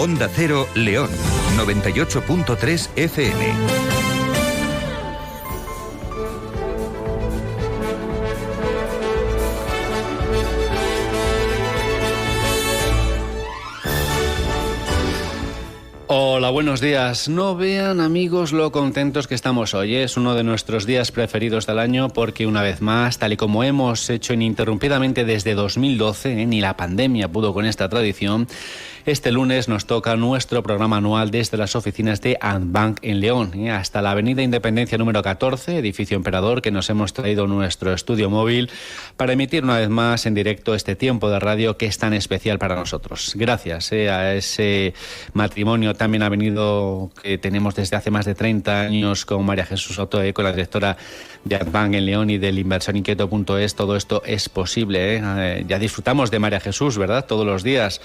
Onda Cero León, 98.3 FM. Hola, buenos días. No vean, amigos, lo contentos que estamos hoy. Es uno de nuestros días preferidos del año porque, una vez más, tal y como hemos hecho ininterrumpidamente desde 2012, ni la pandemia pudo con esta tradición, este lunes nos toca nuestro programa anual desde las oficinas de Andbank en León, hasta la Avenida Independencia número 14, edificio Emperador, que nos hemos traído nuestro estudio móvil para emitir una vez más en directo este tiempo de radio que es tan especial para nosotros. Gracias a ese matrimonio también ha venido que tenemos desde hace más de 30 años con María Jesús Soto, con la directora de Andbank en León y del inversorinquieto.es. Todo esto es posible. Ya disfrutamos de María Jesús, ¿verdad? Todos los días,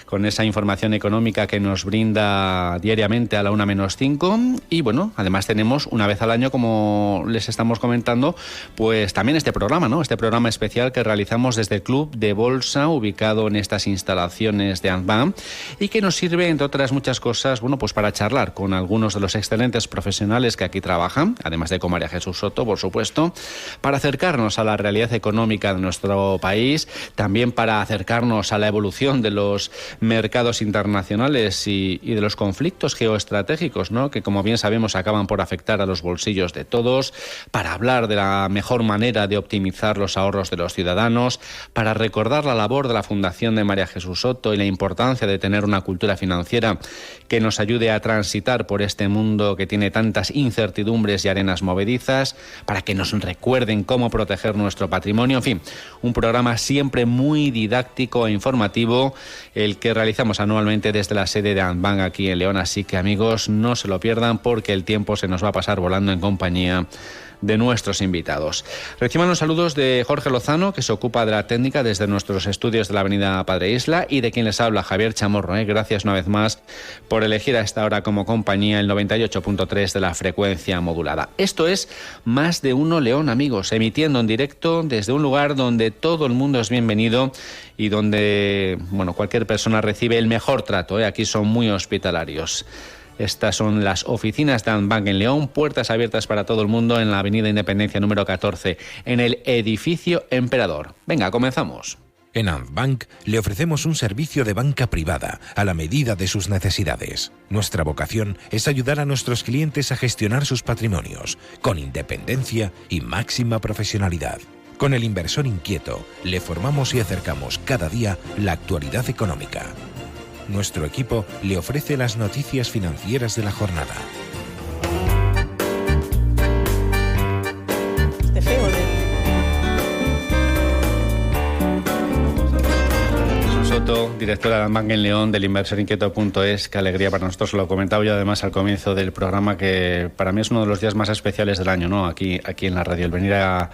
con esa información económica que nos brinda diariamente a la 1:05. Y bueno, además tenemos una vez al año, como les estamos comentando, pues también este programa, ¿no? Este programa especial que realizamos desde el Club de Bolsa, ubicado en estas instalaciones de Andbank, y que nos sirve, entre otras muchas cosas, bueno, pues para charlar con algunos de los excelentes profesionales que aquí trabajan, además de con María Jesús Soto, por supuesto, para acercarnos a la realidad económica de nuestro país, también para acercarnos a la evolución de los mercados internacionales y de los conflictos geoestratégicos, ¿no?, que, como bien sabemos, acaban por afectar a los bolsillos de todos, para hablar de la mejor manera de optimizar los ahorros de los ciudadanos, para recordar la labor de la Fundación de María Jesús Soto y la importancia de tener una cultura financiera que nos ayude a transitar por este mundo que tiene tantas incertidumbres y arenas movedizas, para que nos recuerden cómo proteger nuestro patrimonio. En fin, un programa siempre muy didáctico e informativo, el que realizamos anualmente desde la sede de Andbank aquí en León. Así que, amigos, no se lo pierdan porque el tiempo se nos va a pasar volando en compañía de nuestros invitados. Reciban los saludos de Jorge Lozano, que se ocupa de la técnica desde nuestros estudios de la avenida Padre Isla, y de quien les habla, Javier Chamorro. Gracias una vez más por elegir a esta hora como compañía el 98.3 de la frecuencia modulada. Esto es Más de Uno León, amigos, emitiendo en directo desde un lugar donde todo el mundo es bienvenido y donde, bueno, cualquier persona recibe el mejor trato. Aquí son muy hospitalarios. Estas son las oficinas de Andbank en León, puertas abiertas para todo el mundo en la Avenida Independencia número 14, en el edificio Emperador. Venga, comenzamos. En Andbank le ofrecemos un servicio de banca privada a la medida de sus necesidades. Nuestra vocación es ayudar a nuestros clientes a gestionar sus patrimonios con independencia y máxima profesionalidad. Con el inversor inquieto le formamos y acercamos cada día la actualidad económica. Nuestro equipo le ofrece las noticias financieras de la jornada. Soto, directora de Andbank en León, del inversorinquieto.es. Qué alegría para nosotros, lo comentaba yo además al comienzo del programa, que para mí es uno de los días más especiales del año, ¿no? Aquí en la radio, el venir a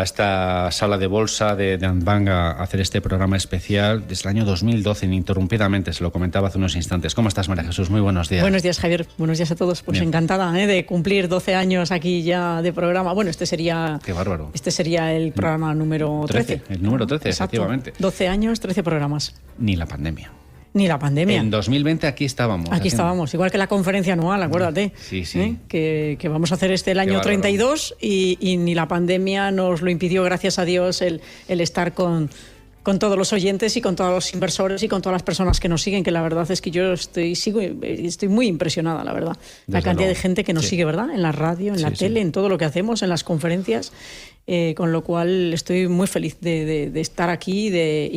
esta sala de bolsa de Andbank a hacer este programa especial desde el año 2012, ininterrumpidamente, se lo comentaba hace unos instantes. ¿Cómo estás, María Jesús? Muy buenos días. Buenos días, Javier. Buenos días a todos. Pues bien, encantada de cumplir 12 años aquí ya de programa. Bueno, este sería... Qué bárbaro. Este sería el programa número 13. El número 13, exacto, efectivamente. 12 años, 13 programas. Ni la pandemia. Ni la pandemia. En 2020 aquí estábamos. Aquí estábamos, igual que la conferencia anual, acuérdate. Sí, sí. Que vamos a hacer el año 32 y ni la pandemia nos lo impidió, gracias a Dios, el estar con todos los oyentes y con todos los inversores y con todas las personas que nos siguen, que la verdad es que yo estoy muy impresionada, la verdad. La cantidad de gente que nos sigue, ¿verdad? En la radio, en la tele, en todo lo que hacemos, en las conferencias. Con lo cual estoy muy feliz de estar aquí y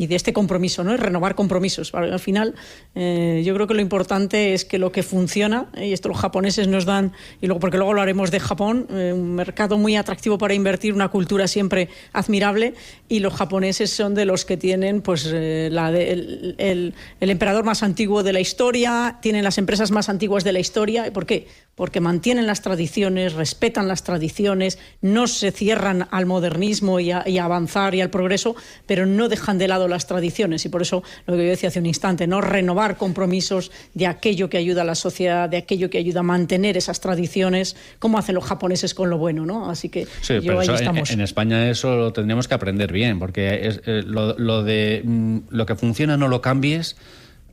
de este compromiso, ¿no? Renovar compromisos. Al final, yo creo que lo importante es que lo que funciona, y esto los japoneses nos dan, y luego porque luego hablaremos de Japón, un mercado muy atractivo para invertir, una cultura siempre admirable, y los japoneses son de los que tienen pues el emperador más antiguo de la historia, tienen las empresas más antiguas de la historia. ¿Por qué? Porque mantienen las tradiciones, respetan las tradiciones, no se cierran al modernismo y a avanzar y al progreso, pero no dejan de lado las tradiciones. Y por eso, lo que yo decía hace un instante, ¿no? Renovar compromisos de aquello que ayuda a la sociedad, de aquello que ayuda a mantener esas tradiciones, como hacen los japoneses con lo bueno, ¿no? Así que sí, pero ahí estamos. En España eso lo tendríamos que aprender bien, porque es lo que funciona no lo cambies.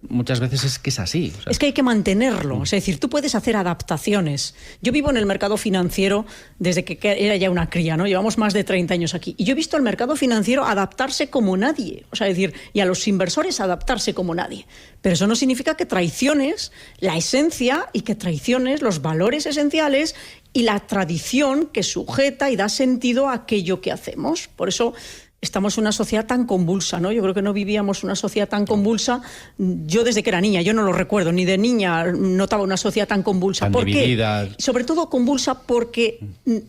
muchas veces es que es así. O sea, es que hay que mantenerlo. Es decir, tú puedes hacer adaptaciones. Yo vivo en el mercado financiero desde que era ya una cría, ¿no? Llevamos más de 30 años aquí. Y yo he visto al mercado financiero adaptarse como nadie. O sea, es decir, y a los inversores adaptarse como nadie. Pero eso no significa que traiciones la esencia y que traiciones los valores esenciales y la tradición que sujeta y da sentido a aquello que hacemos. Por eso estamos en una sociedad tan convulsa, ¿no? Yo creo que no vivíamos una sociedad tan convulsa. Yo desde que era niña, yo no lo recuerdo, ni de niña notaba una sociedad tan convulsa. Tan ¿Por dividida. qué? Sobre todo convulsa porque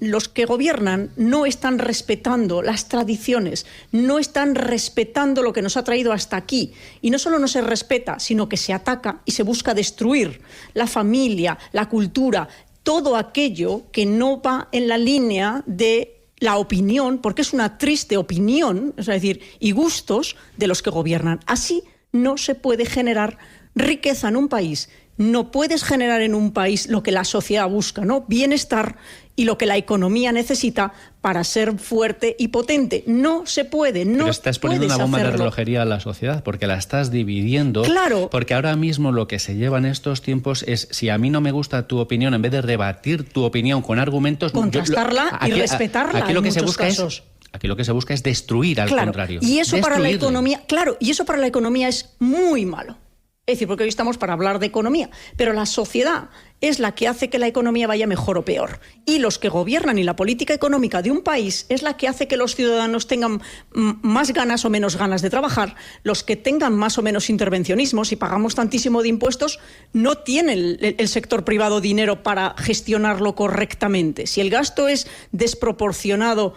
los que gobiernan no están respetando las tradiciones, no están respetando lo que nos ha traído hasta aquí. Y no solo no se respeta, sino que se ataca y se busca destruir la familia, la cultura, todo aquello que no va en la línea de la opinión, porque es una triste opinión, es decir, y gustos de los que gobiernan. Así no se puede generar riqueza en un país. No puedes generar en un país lo que la sociedad busca, ¿no? Bienestar y lo que la economía necesita para ser fuerte y potente. No se puede, no. Pero estás poniendo una bomba de relojería a la sociedad, porque la estás dividiendo. Claro. Porque ahora mismo lo que se lleva en estos tiempos es, si a mí no me gusta tu opinión, en vez de rebatir tu opinión con argumentos, contrastarla y respetarla. Aquí lo que se busca casos. Aquí lo que se busca es destruir, al contrario. Y eso para la Destruirle. economía, claro, y eso para la economía es muy malo. Es decir, porque hoy estamos para hablar de economía, pero la sociedad es la que hace que la economía vaya mejor o peor. Y los que gobiernan y la política económica de un país es la que hace que los ciudadanos tengan más ganas o menos ganas de trabajar. Los que tengan más o menos intervencionismo, si pagamos tantísimo de impuestos, no tiene el sector privado dinero para gestionarlo correctamente. Si el gasto es desproporcionado,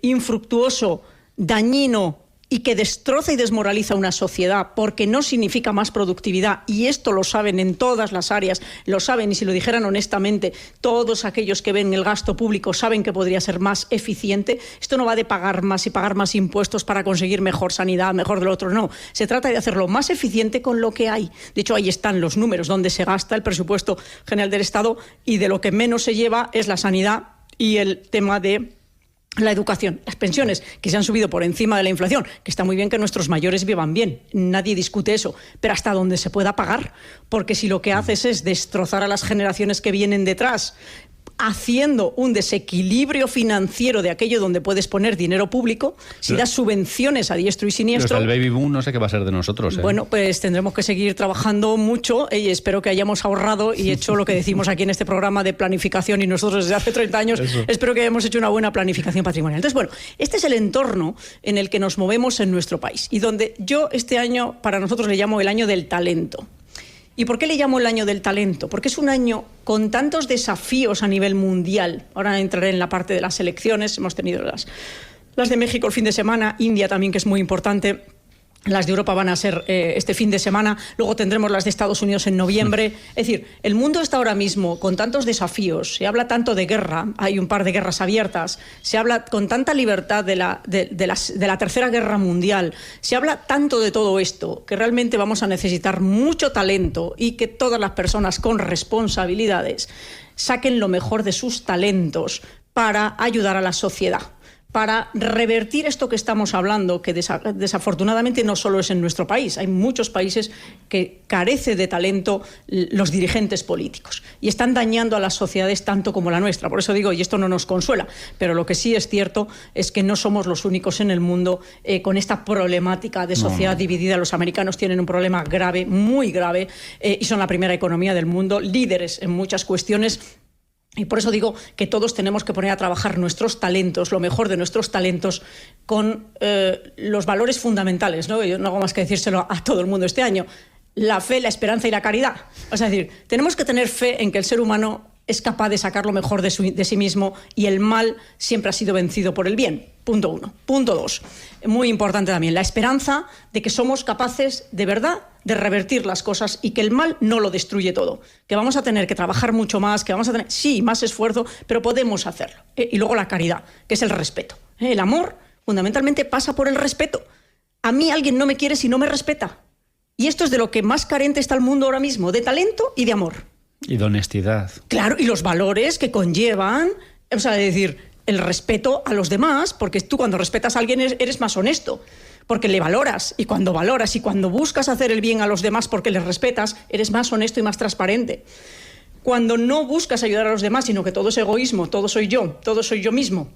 infructuoso, dañino, y que destroza y desmoraliza una sociedad porque no significa más productividad, y esto lo saben en todas las áreas, lo saben, y si lo dijeran honestamente, todos aquellos que ven el gasto público saben que podría ser más eficiente. Esto no va de pagar más y pagar más impuestos para conseguir mejor sanidad, mejor de lo otro, no. Se trata de hacerlo más eficiente con lo que hay. De hecho, ahí están los números, donde se gasta el presupuesto general del Estado, y de lo que menos se lleva es la sanidad y el tema de la educación, las pensiones, que se han subido por encima de la inflación, que está muy bien que nuestros mayores vivan bien, nadie discute eso, pero hasta donde se pueda pagar, porque si lo que haces es destrozar a las generaciones que vienen detrás, haciendo un desequilibrio financiero de aquello donde puedes poner dinero público, si das subvenciones a diestro y siniestro... Pero el baby boom no sé qué va a ser de nosotros. Bueno, pues tendremos que seguir trabajando mucho, y espero que hayamos ahorrado y hecho lo que decimos aquí en este programa de planificación, y nosotros desde hace 30 años espero que hayamos hecho una buena planificación patrimonial. Entonces, bueno, este es el entorno en el que nos movemos en nuestro país, y donde yo este año, para nosotros, le llamo el año del talento. ¿Y por qué le llamo el año del talento? Porque es un año con tantos desafíos a nivel mundial. Ahora entraré en la parte de las elecciones. Hemos tenido las de México el fin de semana, India también, que es muy importante. Las de Europa van a ser este fin de semana, luego tendremos las de Estados Unidos en noviembre. Es decir, el mundo está ahora mismo con tantos desafíos, se habla tanto de guerra, hay un par de guerras abiertas, se habla con tanta libertad de la Tercera Guerra Mundial, se habla tanto de todo esto, que realmente vamos a necesitar mucho talento, y que todas las personas con responsabilidades saquen lo mejor de sus talentos para ayudar a la sociedad, para revertir esto que estamos hablando, que desafortunadamente no solo es en nuestro país. Hay muchos países que carecen de talento los dirigentes políticos y están dañando a las sociedades tanto como la nuestra. Por eso digo, y esto no nos consuela, pero lo que sí es cierto es que no somos los únicos en el mundo con esta problemática de sociedad dividida. Los americanos tienen un problema grave, muy grave, y son la primera economía del mundo, líderes en muchas cuestiones. Y por eso digo que todos tenemos que poner a trabajar nuestros talentos, lo mejor de nuestros talentos, con los valores fundamentales, ¿no? Yo no hago más que decírselo a todo el mundo este año: la fe, la esperanza y la caridad. O sea, es decir, tenemos que tener fe en que el ser humano es capaz de sacar lo mejor de sí mismo, y el mal siempre ha sido vencido por el bien. Punto 1. Punto 2. Muy importante también, la esperanza de que somos capaces de verdad de revertir las cosas y que el mal no lo destruye todo. Que vamos a tener que trabajar mucho más, que vamos a tener, sí, más esfuerzo, pero podemos hacerlo. Y luego la caridad, que es el respeto. El amor fundamentalmente pasa por el respeto. A mí alguien no me quiere si no me respeta. Y esto es de lo que más carente está el mundo ahora mismo, de talento y de amor. Y de honestidad. Claro, y los valores que conllevan, o sea, es decir, el respeto a los demás, porque tú cuando respetas a alguien eres más honesto. porque le valoras, y cuando buscas hacer el bien a los demás porque les respetas, eres más honesto y más transparente. Cuando no buscas ayudar a los demás, sino que todo es egoísmo, todo soy yo mismo.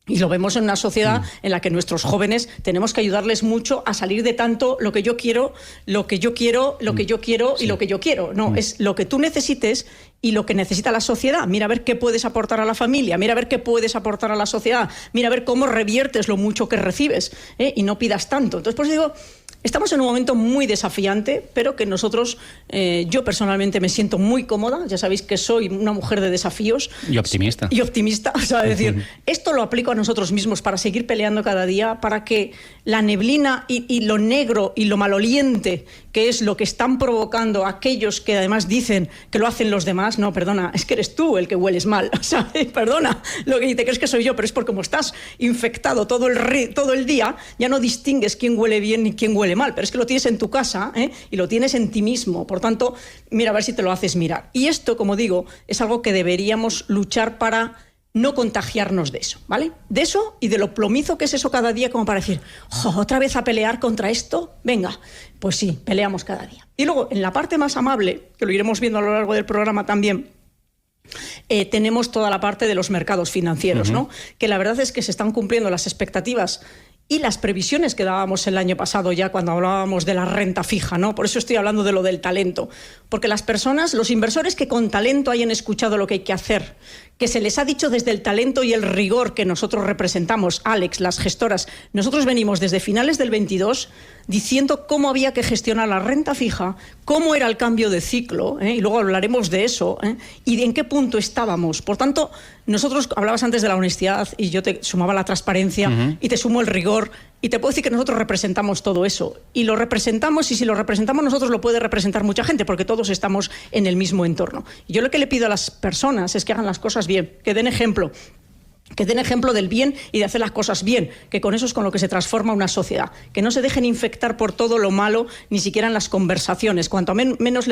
Y lo vemos en una sociedad en la que nuestros jóvenes tenemos que ayudarles mucho a salir de tanto lo que yo quiero, lo que yo quiero y lo que yo quiero. No, es lo que tú necesites y lo que necesita la sociedad. Mira a ver qué puedes aportar a la familia, mira a ver qué puedes aportar a la sociedad, mira a ver cómo reviertes lo mucho que recibes, y no pidas tanto. Entonces, pues digo, estamos en un momento muy desafiante, pero que nosotros, yo personalmente me siento muy cómoda. Ya sabéis que soy una mujer de desafíos. Y optimista. O sea, decir, esto lo aplico a nosotros mismos para seguir peleando cada día, para que la neblina y lo negro y lo maloliente, que es lo que están provocando aquellos que además dicen que lo hacen los demás, no, perdona, es que eres tú el que hueles mal. O sea, perdona, lo que te crees que soy yo, pero es porque como estás infectado todo el día, ya no distingues quién huele bien ni quién huele mal, pero es que lo tienes en tu casa, y lo tienes en ti mismo. Por tanto, mira a ver si te lo haces mirar. Y esto, como digo, es algo que deberíamos luchar para no contagiarnos de eso, ¿vale? De eso y de lo plomizo que es eso cada día, como para decir, ¿otra vez a pelear contra esto? Venga, pues sí, peleamos cada día. Y luego, en la parte más amable, que lo iremos viendo a lo largo del programa también, tenemos toda la parte de los mercados financieros, ¿no? Que la verdad es que se están cumpliendo las expectativas y las previsiones que dábamos el año pasado ya cuando hablábamos de la renta fija, ¿no? Por eso estoy hablando de lo del talento. Porque las personas, los inversores que con talento hayan escuchado lo que hay que hacer, que se les ha dicho desde el talento y el rigor que nosotros representamos, Alex, las gestoras, nosotros venimos desde finales del 22 diciendo cómo había que gestionar la renta fija, cómo era el cambio de ciclo, y luego hablaremos de eso, y de en qué punto estábamos. Por tanto, nosotros, hablabas antes de la honestidad y yo te sumaba la transparencia y te sumo el rigor, y te puedo decir que nosotros representamos todo eso, y lo representamos, y si lo representamos nosotros lo puede representar mucha gente, porque todos estamos en el mismo entorno. Y yo lo que le pido a las personas es que hagan las cosas bien, que den ejemplo del bien y de hacer las cosas bien, que con eso es con lo que se transforma una sociedad, que no se dejen infectar por todo lo malo, ni siquiera en las conversaciones. Cuanto menos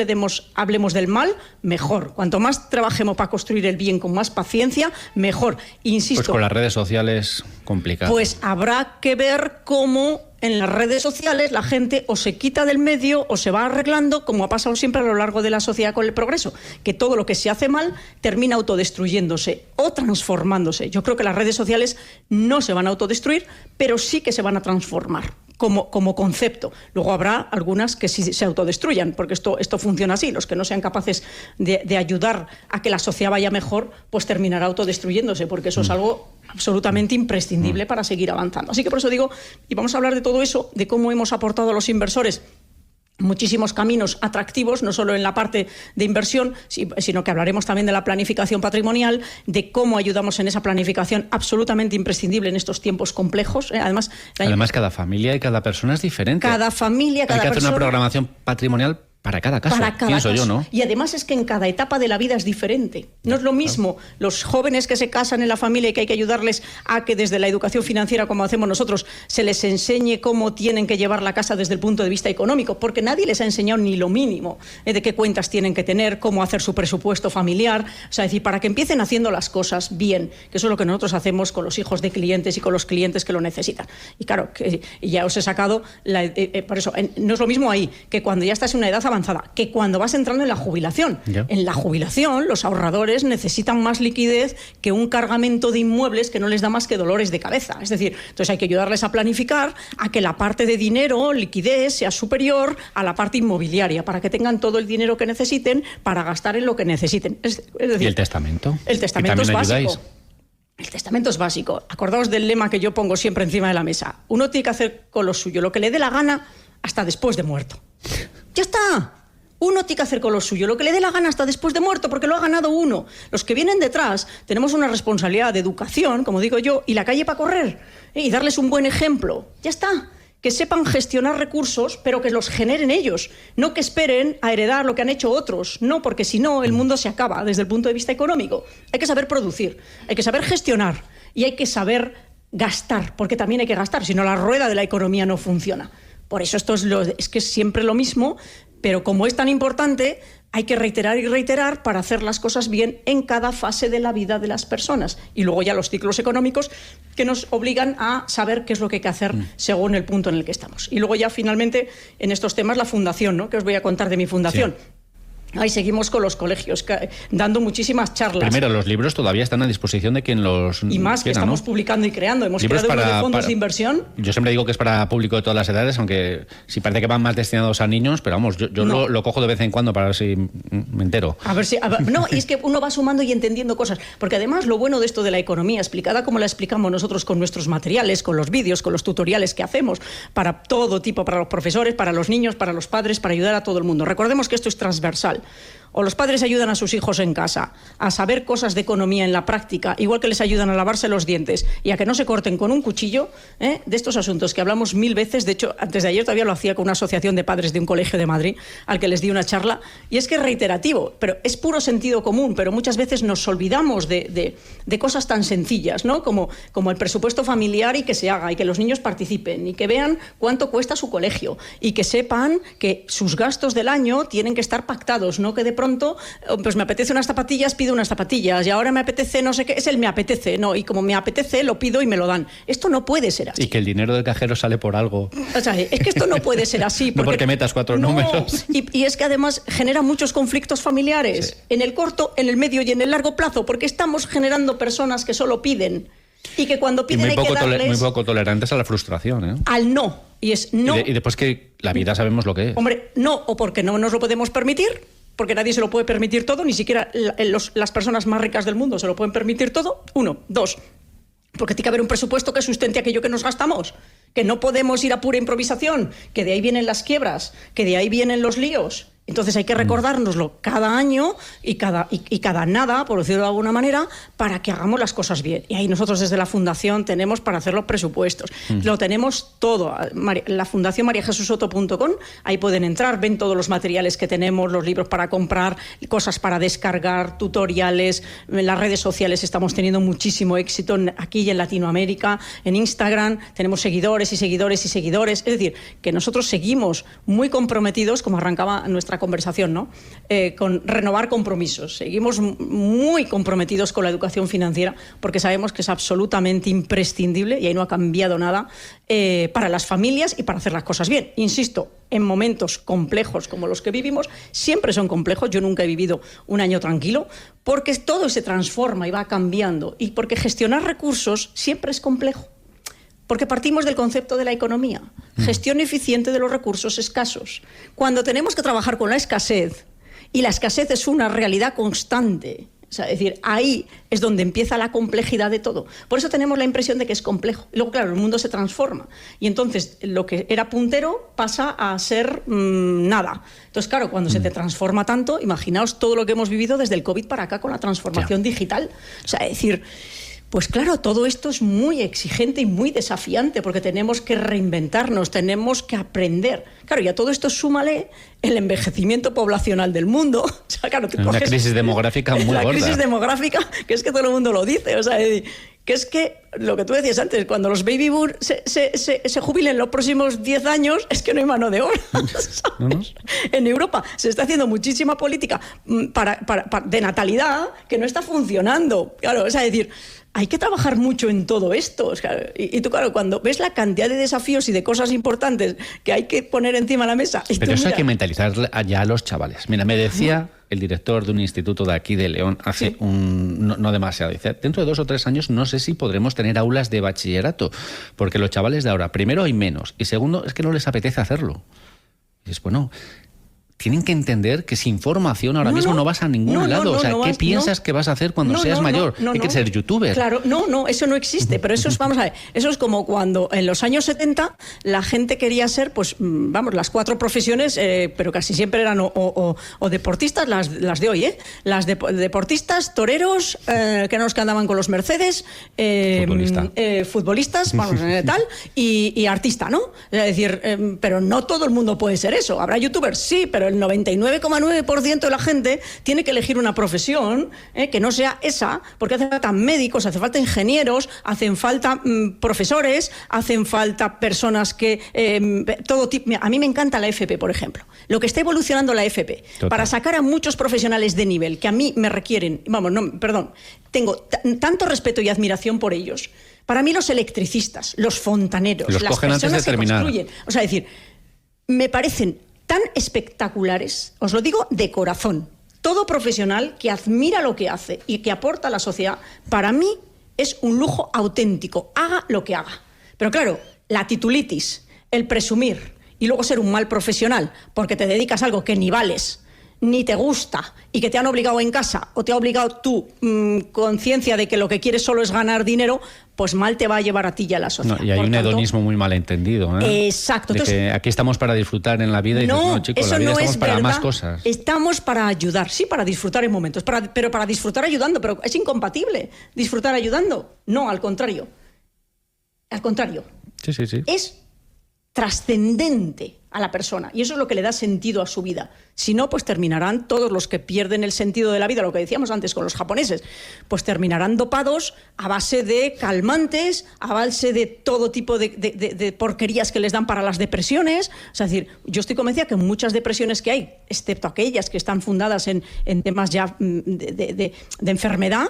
hablemos del mal, mejor. Cuanto más trabajemos para construir el bien con más paciencia, mejor. Insisto. Pues con las redes sociales, complicado. Pues habrá que ver cómo en las redes sociales la gente o se quita del medio o se va arreglando, como ha pasado siempre a lo largo de la sociedad con el progreso, que todo lo que se hace mal termina autodestruyéndose o transformándose. Yo creo que las redes sociales no se van a autodestruir, pero sí que se van a transformar como concepto. Luego habrá algunas que sí se autodestruyan, porque esto funciona así. Los que no sean capaces de ayudar a que la sociedad vaya mejor, pues terminará autodestruyéndose, porque eso es algo absolutamente imprescindible para seguir avanzando. Así que por eso digo, y vamos a hablar de todo eso, de cómo hemos aportado a los inversores muchísimos caminos atractivos, no solo en la parte de inversión, sino que hablaremos también de la planificación patrimonial, de cómo ayudamos en esa planificación absolutamente imprescindible en estos tiempos complejos. Además, cada familia y cada persona es diferente. Cada familia, cada persona. Hay que hacer una programación patrimonial para cada caso, pienso yo, ¿no? Y además es que en cada etapa de la vida es diferente. No es lo mismo los jóvenes que se casan en la familia y que hay que ayudarles a que desde la educación financiera, como hacemos nosotros, se les enseñe cómo tienen que llevar la casa desde el punto de vista económico, porque nadie les ha enseñado ni lo mínimo de qué cuentas tienen que tener, cómo hacer su presupuesto familiar. O sea, es decir, para que empiecen haciendo las cosas bien, que eso es lo que nosotros hacemos con los hijos de clientes y con los clientes que lo necesitan. Y claro, ya os he sacado, por eso, no es lo mismo ahí que cuando ya estás en una edad avanzada, que cuando vas entrando en la jubilación. ¿Ya? En la jubilación, los ahorradores necesitan más liquidez que un cargamento de inmuebles que no les da más que dolores de cabeza. Es decir, entonces hay que ayudarles a planificar, a que la parte de dinero, liquidez, sea superior a la parte inmobiliaria, para que tengan todo el dinero que necesiten para gastar en lo que necesiten. Es decir, ¿y el testamento? El testamento es básico. Ayudáis. El testamento es básico. Acordaos del lema que yo pongo siempre encima de la mesa. Uno tiene que hacer con lo suyo lo que le dé la gana hasta después de muerto. ¡Ya está! Uno tiene que hacer con lo suyo lo que le dé la gana hasta después de muerto, porque lo ha ganado uno. Los que vienen detrás tenemos una responsabilidad de educación, como digo yo, y la calle para correr, y darles un buen ejemplo. Ya está. Que sepan gestionar recursos, pero que los generen ellos. No que esperen a heredar lo que han hecho otros. No, porque si no, el mundo se acaba desde el punto de vista económico. Hay que saber producir, hay que saber gestionar y hay que saber gastar, porque también hay que gastar, si no la rueda de la economía no funciona. Por eso esto es que es siempre lo mismo, pero como es tan importante, hay que reiterar y reiterar para hacer las cosas bien en cada fase de la vida de las personas. Y luego ya los ciclos económicos que nos obligan a saber qué es lo que hay que hacer según el punto en el que estamos. Y luego ya finalmente en estos temas la fundación, ¿no? Que os voy a contar de mi fundación. Sí. Ahí seguimos con los colegios, dando muchísimas charlas. Primero, los libros todavía están a disposición de quien los y más, que estamos publicando y creando. Hemos creado uno de fondos de inversión. Yo siempre digo que es para público de todas las edades, aunque sí parece que van más destinados a niños, pero vamos, yo no. lo cojo de vez en cuando para ver si me entero. No, y es que uno va sumando y entendiendo cosas. Porque además lo bueno de esto de la economía, explicada como la explicamos nosotros con nuestros materiales, con los vídeos, con los tutoriales que hacemos, para todo tipo, para los profesores, para los niños, para los padres, para ayudar a todo el mundo. Recordemos que esto es transversal. O los padres ayudan a sus hijos en casa a saber cosas de economía en la práctica, igual que les ayudan a lavarse los dientes y a que no se corten con un cuchillo, de estos asuntos que hablamos 1000 veces. De hecho, antes de ayer todavía lo hacía con una asociación de padres de un colegio de Madrid al que les di una charla, y es que es reiterativo, pero es puro sentido común, pero muchas veces nos olvidamos de cosas tan sencillas, ¿no? Como el presupuesto familiar, y que se haga, y que los niños participen, y que vean cuánto cuesta su colegio, y que sepan que sus gastos del año tienen que estar pactados, no que de pronto, pues me apetece unas zapatillas, pido unas zapatillas, y ahora me apetece no sé qué, es el me apetece, no, y como me apetece lo pido y me lo dan. Esto no puede ser así. Y que el dinero del cajero sale por algo. O sea, es que esto no puede ser así. No porque metas 4 números. Y es que además genera muchos conflictos familiares, sí, en el corto, en el medio y en el largo plazo, porque estamos generando personas que solo piden, y que cuando piden hay que darles... muy poco tolerantes a la frustración, ¿eh? Al no. Y es no. Y después que la vida sabemos lo que es. Hombre, no, o porque no nos lo podemos permitir, porque nadie se lo puede permitir todo, ni siquiera las personas más ricas del mundo se lo pueden permitir todo. 1, 2, porque tiene que haber un presupuesto que sustente aquello que nos gastamos, que no podemos ir a pura improvisación, que de ahí vienen las quiebras, que de ahí vienen los líos. Entonces hay que recordárnoslo cada año y cada nada, por decirlo de alguna manera, para que hagamos las cosas bien. Y ahí nosotros desde la Fundación tenemos para hacer los presupuestos. Lo tenemos todo. La Fundación mariajesusoto.com, ahí pueden entrar, ven todos los materiales que tenemos, los libros para comprar, cosas para descargar, tutoriales. En las redes sociales estamos teniendo muchísimo éxito aquí y en Latinoamérica. En Instagram tenemos seguidores y seguidores y seguidores. Es decir, que nosotros seguimos muy comprometidos, como arrancaba nuestra conversación, ¿no? Con renovar compromisos. Seguimos muy comprometidos con la educación financiera, porque sabemos que es absolutamente imprescindible, y ahí no ha cambiado nada, para las familias y para hacer las cosas bien. Insisto, en momentos complejos como los que vivimos, siempre son complejos. Yo nunca he vivido un año tranquilo, porque todo se transforma y va cambiando, y porque gestionar recursos siempre es complejo. Porque partimos del concepto de la economía, gestión eficiente de los recursos escasos. Cuando tenemos que trabajar con la escasez, y la escasez es una realidad constante, o sea, es decir, ahí es donde empieza la complejidad de todo. Por eso tenemos la impresión de que es complejo. Y luego, claro, el mundo se transforma. Y entonces lo que era puntero pasa a ser nada. Entonces, claro, cuando se te transforma tanto, imaginaos todo lo que hemos vivido desde el COVID para acá con la transformación digital. O sea, es decir... Pues claro, todo esto es muy exigente y muy desafiante, porque tenemos que reinventarnos, tenemos que aprender. Claro, y a todo esto súmale el envejecimiento poblacional del mundo. O sea, claro, una crisis demográfica muy gorda. La crisis demográfica, que es que todo el mundo lo dice. O sea, que es que lo que tú decías antes, cuando los baby boomers se jubilen los próximos 10 años, es que no hay mano de obra. ¿No? En Europa se está haciendo muchísima política de natalidad que no está funcionando. Claro, o sea, es decir... Hay que trabajar mucho en todo esto. O sea, y tú, claro, cuando ves la cantidad de desafíos y de cosas importantes que hay que poner encima de la mesa... Pero eso hay que mentalizar ya a los chavales. Mira, me decía el director de un instituto de aquí de León hace no demasiado. Dice, dentro de 2 o 3 años no sé si podremos tener aulas de bachillerato, porque los chavales de ahora, primero, hay menos, y segundo, es que no les apetece hacerlo. Y dices, bueno... Tienen que entender que sin formación ahora mismo no vas a ningún lado. O sea, ¿qué piensas que vas a hacer cuando seas mayor? Hay que ser youtuber. Claro, eso no existe. Pero eso es, vamos a ver, eso es como cuando en los años 70 la gente quería ser, pues, vamos, las 4 profesiones, pero casi siempre eran o deportistas, las de hoy, las deportistas, toreros, que eran los que andaban con los Mercedes, futbolistas, vamos, tal, y artista, ¿no? Es decir, pero no todo el mundo puede ser eso. Habrá youtubers, sí, pero el 99,9% de la gente tiene que elegir una profesión que no sea esa, porque hace falta médicos, hace falta ingenieros, hacen falta profesores, hacen falta personas que... todo tipo. A mí me encanta la FP, por ejemplo. Lo que está evolucionando la FP, Total. para sacar a muchos profesionales de nivel que a mí me requieren... tengo tanto respeto y admiración por ellos. Para mí los electricistas, los fontaneros, los las cogen antes personas de terminar. que construyen... O sea, decir, me parecen tan espectaculares, os lo digo de corazón. Todo profesional que admira lo que hace y que aporta a la sociedad, para mí es un lujo auténtico, haga lo que haga. Pero claro, la titulitis, el presumir y luego ser un mal profesional porque te dedicas a algo que ni vales, ni te gusta y que te han obligado en casa o te ha obligado tu conciencia de que lo que quieres solo es ganar dinero, pues mal te va a llevar a ti y a la sociedad. No, y hay Por un tanto, hedonismo muy malentendido. Exacto. De que aquí estamos para disfrutar en la vida y dices, no, chicos, eso la vida no estamos es para verdad. más cosas. Estamos para ayudar, sí, para disfrutar en momentos, pero para disfrutar ayudando, pero es incompatible disfrutar ayudando. No, al contrario. Al contrario. Sí. Es trascendente a la persona y eso es lo que le da sentido a su vida. Si no, pues terminarán todos los que pierden el sentido de la vida, lo que decíamos antes con los japoneses, pues terminarán dopados a base de calmantes, a base de todo tipo de porquerías que les dan para las depresiones. O sea, es decir, yo estoy convencida que muchas depresiones que hay, excepto aquellas que están fundadas en temas ya de enfermedad,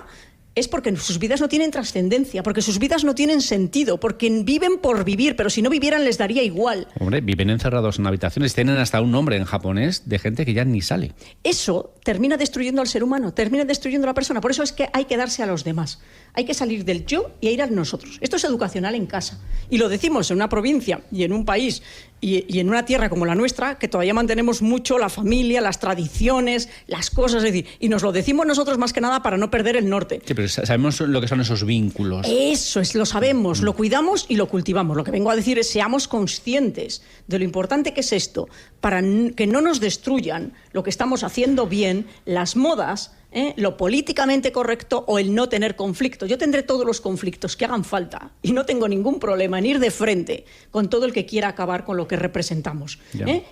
es porque sus vidas no tienen trascendencia, porque sus vidas no tienen sentido, porque viven por vivir, pero si no vivieran les daría igual. Hombre, viven encerrados en habitaciones, tienen hasta un nombre en japonés de gente que ya ni sale. Eso termina destruyendo al ser humano, termina destruyendo a la persona. Por eso es que hay que darse a los demás. Hay que salir del yo y ir a nosotros. Esto es educacional en casa. Y lo decimos en una provincia y en un país y en una tierra como la nuestra, que todavía mantenemos mucho la familia, las tradiciones, las cosas, es decir, y nos lo decimos nosotros más que nada para no perder el norte. Sí, pero sabemos lo que son esos vínculos. Eso es, lo sabemos, lo cuidamos y lo cultivamos. Lo que vengo a decir es seamos conscientes de lo importante que es esto, para que no nos destruyan lo que estamos haciendo bien, las modas, lo políticamente correcto o el no tener conflicto. Yo tendré todos los conflictos que hagan falta y no tengo ningún problema en ir de frente con todo el que quiera acabar con lo que representamos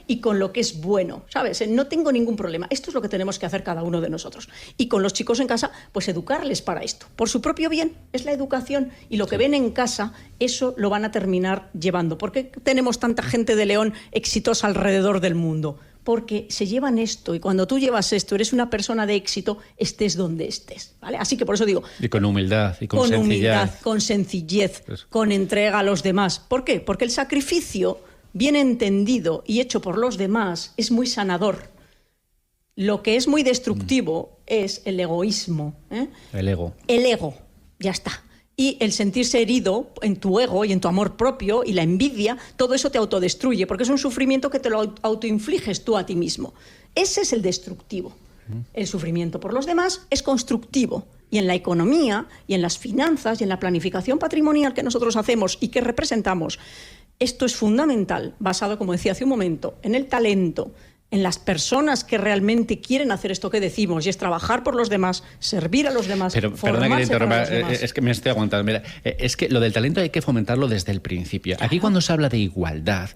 y con lo que es bueno, ¿sabes? No tengo ningún problema. Esto es lo que tenemos que hacer cada uno de nosotros. Y con los chicos en casa, pues educarles para esto. Por su propio bien, es la educación. Y lo que ven en casa, eso lo van a terminar llevando. ¿Por qué tenemos tanta gente de León exitosa alrededor del mundo? Porque se llevan esto y cuando tú llevas esto, eres una persona de éxito, estés donde estés, ¿vale? Así que por eso digo... Y con humildad y con sencillez. Humildad, con sencillez, con entrega a los demás. ¿Por qué? Porque el sacrificio, bien entendido y hecho por los demás, es muy sanador. Lo que es muy destructivo es el egoísmo. El ego. El ego, ya está. Y el sentirse herido en tu ego y en tu amor propio y la envidia, todo eso te autodestruye, porque es un sufrimiento que te lo autoinfliges tú a ti mismo. Ese es el destructivo. El sufrimiento por los demás es constructivo. Y en la economía, y en las finanzas, y en la planificación patrimonial que nosotros hacemos y que representamos, esto es fundamental, basado, como decía hace un momento, en el talento, en las personas que realmente quieren hacer esto que decimos, y es trabajar por los demás, servir a los demás, pero perdona que te interrumpa, es que me estoy aguantando. Mira, es que lo del talento hay que fomentarlo desde el principio. Claro. Aquí cuando se habla de igualdad,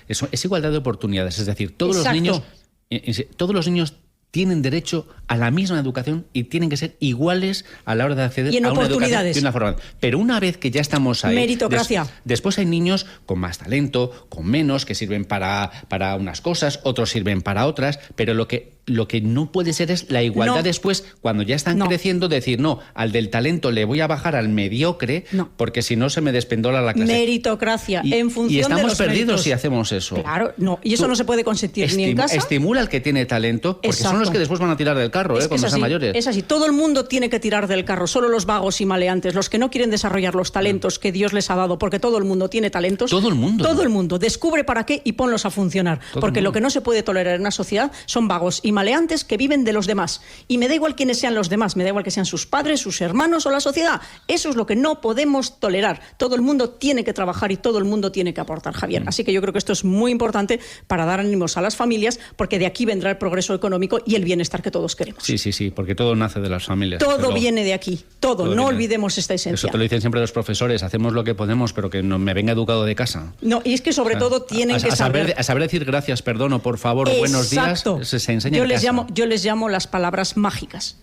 es igualdad de oportunidades, es decir, todos los niños tienen derecho a la misma educación y tienen que ser iguales a la hora de acceder a una educación y una formación. Pero una vez que ya estamos ahí... Meritocracia. Después hay niños con más talento, con menos, que sirven para unas cosas, otros sirven para otras, pero lo que no puede ser es la igualdad después, cuando ya están creciendo, decir, no, al del talento le voy a bajar al mediocre, porque si no se me despendola la clase. Meritocracia, en función de los Y estamos perdidos méritos. si hacemos eso. Claro, no, y eso no se puede consentir ni en casa. Estimula al que tiene talento, porque son los que después van a tirar del carro, cuando sean mayores. Es así, todo el mundo tiene que tirar del carro, solo los vagos y maleantes, los que no quieren desarrollar los talentos que Dios les ha dado, porque todo el mundo tiene talentos. Todo el mundo. Todo el mundo. Descubre para qué y ponlos a funcionar. Porque lo que no se puede tolerar en una sociedad son vagos y maleantes que viven de los demás. Y me da igual quiénes sean los demás, me da igual que sean sus padres, sus hermanos o la sociedad. Eso es lo que no podemos tolerar. Todo el mundo tiene que trabajar y todo el mundo tiene que aportar, Javier. Así que yo creo que esto es muy importante para dar ánimos a las familias, porque de aquí vendrá el progreso económico y y el bienestar que todos queremos. Sí, porque todo nace de las familias. Todo viene de aquí, todo no olvidemos esta esencia. Eso te lo dicen siempre los profesores, hacemos lo que podemos, pero que no me venga educado de casa. No, y es que sobre todo tienen que saber... A saber decir gracias, perdón, o por favor, buenos días, se enseña en casa. Yo les llamo las palabras mágicas.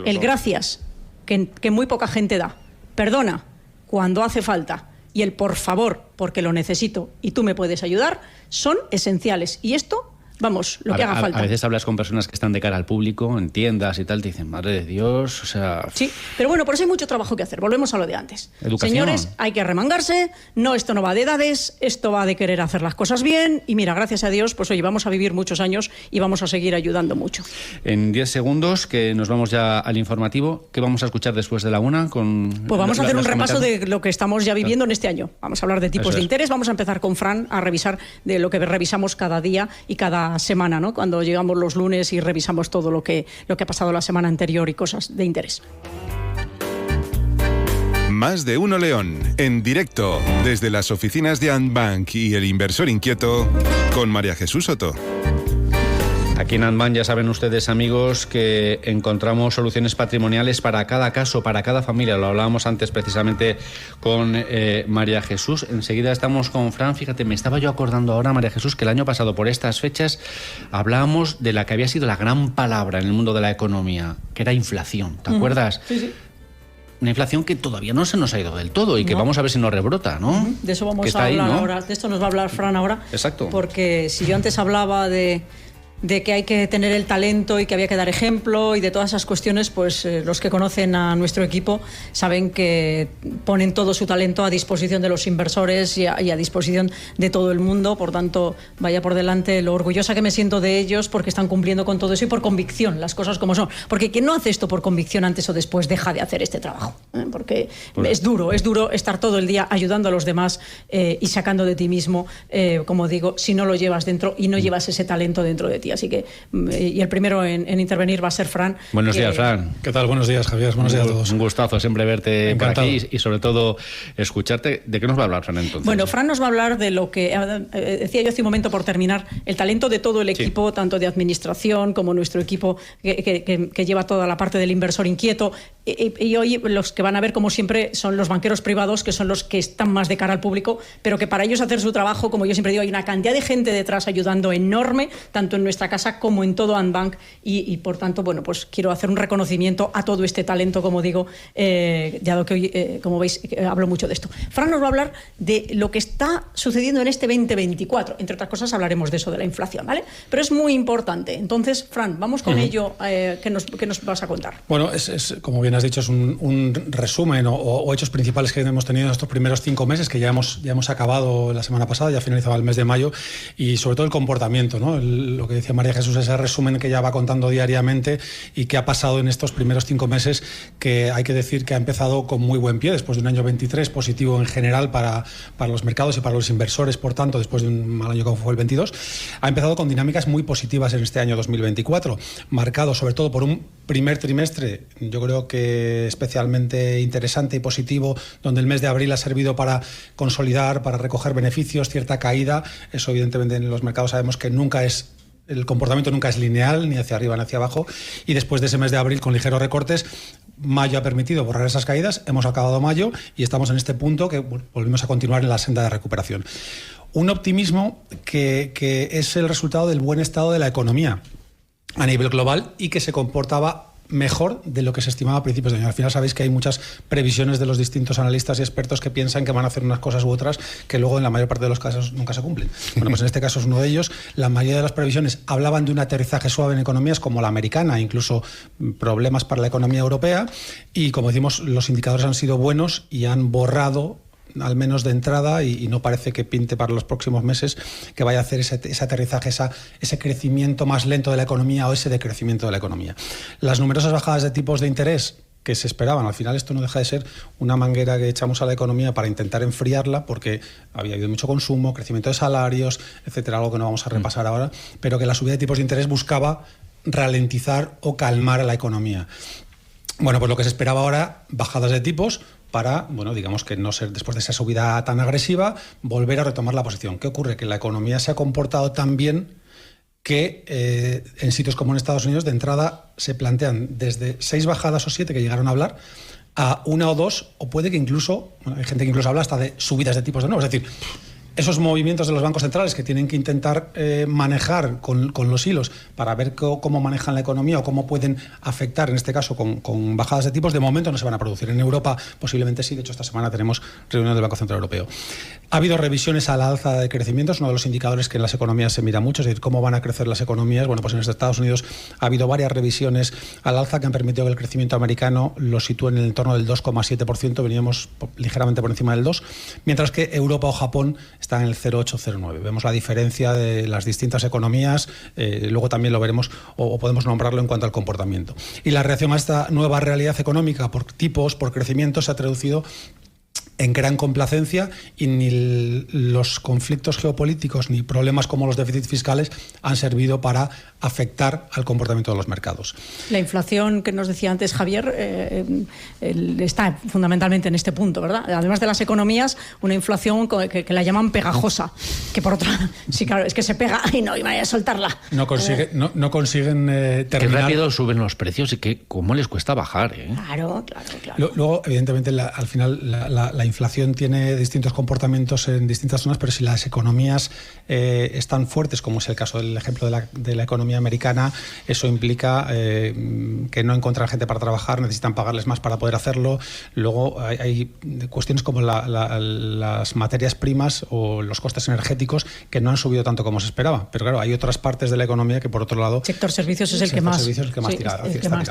El gracias, que muy poca gente da. Perdona, cuando hace falta. Y el por favor, porque lo necesito y tú me puedes ayudar, son esenciales. Y esto, vamos, lo que haga falta. A veces hablas con personas que están de cara al público, en tiendas y tal, te dicen, madre de Dios, o sea... Sí, pero bueno, por eso hay mucho trabajo que hacer. Volvemos a lo de antes. Educación. Señores, hay que arremangarse. No, esto no va de edades, esto va de querer hacer las cosas bien. Y mira, gracias a Dios, pues oye, vamos a vivir muchos años y vamos a seguir ayudando mucho. En 10 segundos, que nos vamos ya al informativo, ¿qué vamos a escuchar después de la una? Pues vamos a hacer un repaso de lo que estamos ya viviendo en este año. Vamos a hablar de tipos de interés. Vamos a empezar con Fran a revisar de lo que revisamos cada día y cada semana, ¿no? Cuando llegamos los lunes y revisamos todo lo que ha pasado la semana anterior y cosas de interés. Más de uno León, en directo desde las oficinas de Andbank y el inversor inquieto con María Jesús Soto. Aquí en Andbank ya saben ustedes, amigos, que encontramos soluciones patrimoniales para cada caso, para cada familia. Lo hablábamos antes precisamente con María Jesús. Enseguida estamos con Fran. Fíjate, me estaba yo acordando ahora, María Jesús, que el año pasado por estas fechas hablábamos de la que había sido la gran palabra en el mundo de la economía, que era inflación. ¿Te acuerdas? Sí. Una inflación que todavía no se nos ha ido del todo y que vamos a ver si nos rebrota, ¿no? De eso vamos a hablar ahora. De esto nos va a hablar Fran ahora. Exacto. Porque si yo antes hablaba de que hay que tener el talento y que había que dar ejemplo y de todas esas cuestiones, pues los que conocen a nuestro equipo saben que ponen todo su talento a disposición de los inversores y a disposición de todo el mundo. Por tanto, vaya por delante lo orgullosa que me siento de ellos porque están cumpliendo con todo eso y por convicción, las cosas como son. Porque quien no hace esto por convicción antes o después deja de hacer este trabajo. Porque es duro estar todo el día ayudando a los demás y sacando de ti mismo, como digo, si no lo llevas dentro y no llevas ese talento dentro de ti. Así que, y el primero en intervenir va a ser Fran. Buenos días, Fran. ¿Qué tal? Buenos días, Javier. Buenos días a todos. Un gustazo siempre verte Encantado. por aquí y sobre todo escucharte. ¿De qué nos va a hablar, Fran, entonces? Bueno, Fran nos va a hablar de lo que decía yo hace un momento por terminar, el talento de todo el equipo, tanto de administración como nuestro equipo que lleva toda la parte del inversor inquieto. Y hoy los que van a ver, como siempre, son los banqueros privados, que son los que están más de cara al público, pero que para ellos hacer su trabajo, como yo siempre digo, hay una cantidad de gente detrás ayudando enorme, tanto en nuestra casa como en todo Andbank, y por tanto, bueno, pues quiero hacer un reconocimiento a todo este talento, como digo, dado que hoy, como veis, hablo mucho de esto. Fran nos va a hablar de lo que está sucediendo en este 2024. Entre otras cosas hablaremos de eso, de la inflación, ¿vale? Pero es muy importante. Entonces, Fran, vamos con ello. ¿Qué nos vas a contar? Bueno, es como bien has dicho, es un resumen o hechos principales que hemos tenido en estos primeros 5 meses, que ya hemos acabado la semana pasada, ya finalizaba el mes de mayo, y sobre todo el comportamiento, ¿no? Lo que decía María Jesús, ese resumen que ya va contando diariamente y que ha pasado en estos primeros 5 meses, que hay que decir que ha empezado con muy buen pie, después de un año 23 positivo en general para los mercados y para los inversores, por tanto, después de un mal año como fue el 22, ha empezado con dinámicas muy positivas en este año 2024, marcado sobre todo por un primer trimestre, yo creo que especialmente interesante y positivo, donde el mes de abril ha servido para consolidar, para recoger beneficios, cierta caída. Eso evidentemente en los mercados sabemos que el comportamiento nunca es lineal, ni hacia arriba ni hacia abajo, y después de ese mes de abril con ligeros recortes, mayo ha permitido borrar esas caídas, hemos acabado mayo y estamos en este punto que volvemos a continuar en la senda de recuperación. Un optimismo que es el resultado del buen estado de la economía a nivel global y que se comportaba mejor de lo que se estimaba a principios de año. Al final sabéis que hay muchas previsiones de los distintos analistas y expertos que piensan que van a hacer unas cosas u otras que luego en la mayor parte de los casos nunca se cumplen. Bueno, pues en este caso es uno de ellos. La mayoría de las previsiones hablaban de un aterrizaje suave en economías como la americana, incluso problemas para la economía europea, y como decimos, los indicadores han sido buenos y han borrado, al menos de entrada, y no parece que pinte para los próximos meses que vaya a hacer ese aterrizaje, ese crecimiento más lento de la economía o ese decrecimiento de la economía. Las numerosas bajadas de tipos de interés que se esperaban, al final esto no deja de ser una manguera que echamos a la economía para intentar enfriarla, porque había habido mucho consumo, crecimiento de salarios, etcétera, algo que no vamos a repasar ahora, pero que la subida de tipos de interés buscaba ralentizar o calmar a la economía. Bueno, pues lo que se esperaba ahora, bajadas de tipos, para, bueno, digamos que no ser, después de esa subida tan agresiva, volver a retomar la posición. ¿Qué ocurre? Que la economía se ha comportado tan bien que en sitios como en Estados Unidos de entrada se plantean desde 6 bajadas o 7 que llegaron a hablar a 1 o 2, o puede que incluso, hay gente que incluso habla hasta de subidas de tipos de nuevo. Es decir, esos movimientos de los bancos centrales que tienen que intentar manejar con los hilos para ver cómo manejan la economía o cómo pueden afectar, en este caso, con bajadas de tipos, de momento no se van a producir. En Europa posiblemente sí, de hecho esta semana tenemos reunión del Banco Central Europeo. Ha habido revisiones a la alza de crecimiento, es uno de los indicadores que en las economías se mira mucho, es decir, cómo van a crecer las economías. Bueno, pues en los Estados Unidos ha habido varias revisiones al alza que han permitido que el crecimiento americano lo sitúe en el entorno del 2,7%, veníamos ligeramente por encima del 2%, mientras que Europa o Japón están en el 0,8-0,9%. Vemos la diferencia de las distintas economías, luego también lo veremos o podemos nombrarlo en cuanto al comportamiento. Y la reacción a esta nueva realidad económica por tipos, por crecimiento, se ha traducido en gran complacencia, y ni los conflictos geopolíticos ni problemas como los déficits fiscales han servido para afectar al comportamiento de los mercados. La inflación que nos decía antes Javier está fundamentalmente en este punto, ¿verdad? Además de las economías, una inflación que la llaman pegajosa, que por otra, sí, claro, es que se pega y no vaya a soltarla. No consiguen terminar. Qué rápido suben los precios y cómo les cuesta bajar, ¿eh? Claro. Luego, evidentemente, al final la inflación tiene distintos comportamientos en distintas zonas, pero si las economías están fuertes, como es el caso del ejemplo de la economía americana, eso implica que no encuentran gente para trabajar, necesitan pagarles más para poder hacerlo. Luego hay cuestiones como las materias primas o los costes energéticos que no han subido tanto como se esperaba. Pero claro, hay otras partes de la economía que, por otro lado... El sector servicios es el que más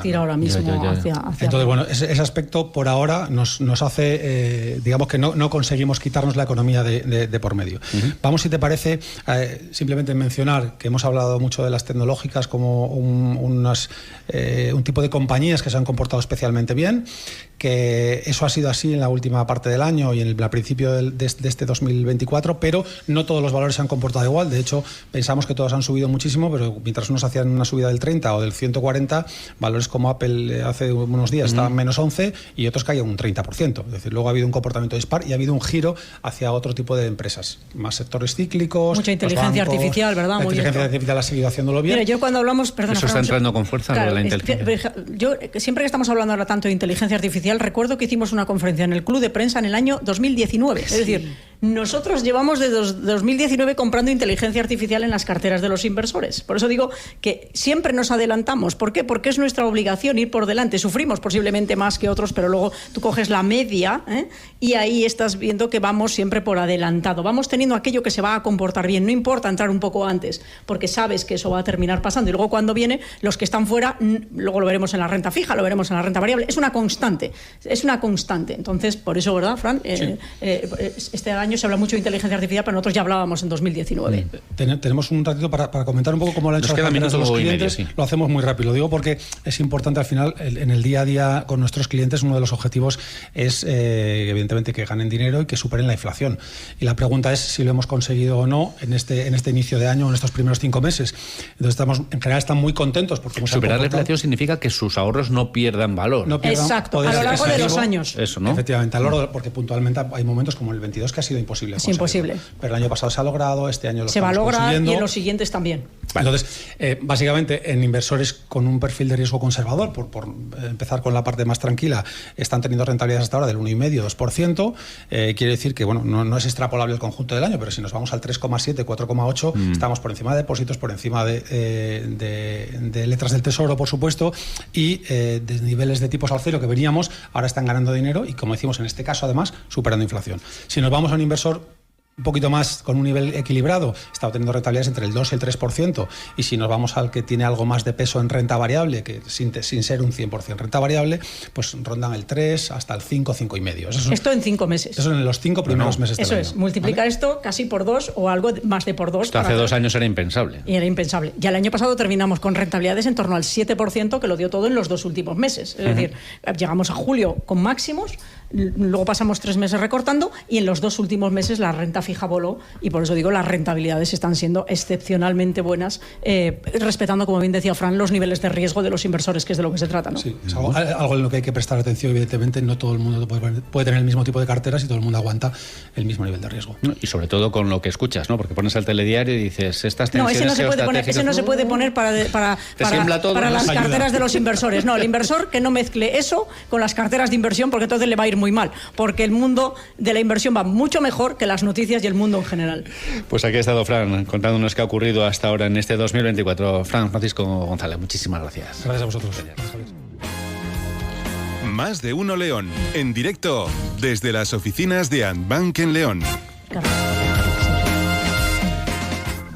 tira ahora mismo hacia... Entonces, bueno, ese aspecto por ahora nos hace, digamos que no conseguimos quitarnos la economía de por medio. Vamos, si te parece, simplemente mencionar que hemos hablado mucho de las tecnológicas como un tipo de compañías que se han comportado especialmente bien, que eso ha sido así en la última parte del año y al principio de este 2024, pero no todos los valores se han comportado igual. De hecho, pensamos que todos han subido muchísimo, pero mientras unos hacían una subida del 30 o del 140, valores como Apple hace unos días estaban menos 11 y otros caían un 30%. Es decir, luego ha habido un comportamiento dispar y ha habido un giro hacia otro tipo de empresas, más sectores cíclicos. Mucha inteligencia artificial, ¿verdad? La inteligencia artificial ha seguido haciéndolo bien. Mira, yo cuando hablamos... Perdona, eso está entrando con fuerza, claro, la inteligencia. Yo, siempre que estamos hablando ahora tanto de inteligencia artificial, recuerdo que hicimos una conferencia en el Club de Prensa en el año 2019. Sí. Es decir, nosotros llevamos desde 2019 comprando inteligencia artificial en las carteras de los inversores. Por eso digo que siempre nos adelantamos. ¿Por qué? Porque es nuestra obligación ir por delante. Sufrimos posiblemente más que otros, pero luego tú coges la media y ahí estás viendo que vamos siempre por adelantado. Vamos teniendo aquello que se va a comportar bien. No importa entrar un poco antes, porque sabes que eso va a terminar pasando. Y luego cuando viene, los que están fuera, luego lo veremos en la renta fija, lo veremos en la renta variable. Es una constante. Entonces, por eso, ¿verdad, Fran? Sí. Este año se habla mucho de inteligencia artificial, pero nosotros ya hablábamos en 2019. Tenemos un ratito para comentar un poco cómo lo han hecho los clientes. Lo hacemos muy rápido. Lo digo porque es importante al final, en el día a día con nuestros clientes, uno de los objetivos es, evidentemente, que ganen dinero y que superen la inflación. Y la pregunta es si lo hemos conseguido o no en este inicio de año, en estos primeros 5 meses. Entonces, en general están muy contentos porque superar la inflación significa que sus ahorros no pierdan valor. Exacto, a lo largo de los años. Eso, ¿no? Efectivamente, porque puntualmente hay momentos como el 22 que ha sido imposible. Es imposible. Pero el año pasado se ha logrado, este año se va a lograr y en los siguientes también. Entonces, básicamente, en inversores con un perfil de riesgo conservador, por empezar con la parte más tranquila, están teniendo rentabilidades hasta ahora del 1,5-2%. Quiere decir que, bueno, no es extrapolable el conjunto del año, pero si nos vamos al 3,7, 4,8, estamos por encima de depósitos, por encima de letras del Tesoro, por supuesto, y de niveles de tipos al cero que veníamos, ahora están ganando dinero y, como decimos, en este caso, además, superando inflación. Si nos vamos a un inversor un poquito más con un nivel equilibrado, está obteniendo rentabilidades entre el 2 y el 3%, y si nos vamos al que tiene algo más de peso en renta variable, que sin ser un 100% renta variable, pues rondan el 3 hasta el 5, 5,5. Esto en 5 meses. Eso en los 5 primeros meses del año. Eso es, multiplicar esto casi por 2 o algo más de por 2. Esto hace 2 años era impensable. Y era impensable. Ya el año pasado terminamos con rentabilidades en torno al 7%, que lo dio todo en los 2 últimos meses. Es decir, llegamos a julio con máximos, luego pasamos 3 meses recortando y en los 2 últimos meses la renta fija voló, y por eso digo, las rentabilidades están siendo excepcionalmente buenas, respetando, como bien decía Fran, los niveles de riesgo de los inversores, que es de lo que se trata, ¿no? Sí, es algo en lo que hay que prestar atención. Evidentemente, no todo el mundo puede tener el mismo tipo de carteras y todo el mundo aguanta el mismo nivel de riesgo. Y sobre todo con lo que escuchas, ¿no? Porque pones el telediario y dices, estas tensiones ese no se puede poner para las carteras de los inversores. No, el inversor que no mezcle eso con las carteras de inversión, porque entonces le va a ir muy mal, porque el mundo de la inversión va mucho mejor que las noticias y el mundo en general. Pues aquí ha estado Fran contándonos qué ha ocurrido hasta ahora en este 2024. Fran Francisco González, muchísimas gracias. Gracias a vosotros. Más de uno León, en directo desde las oficinas de Andbank en León.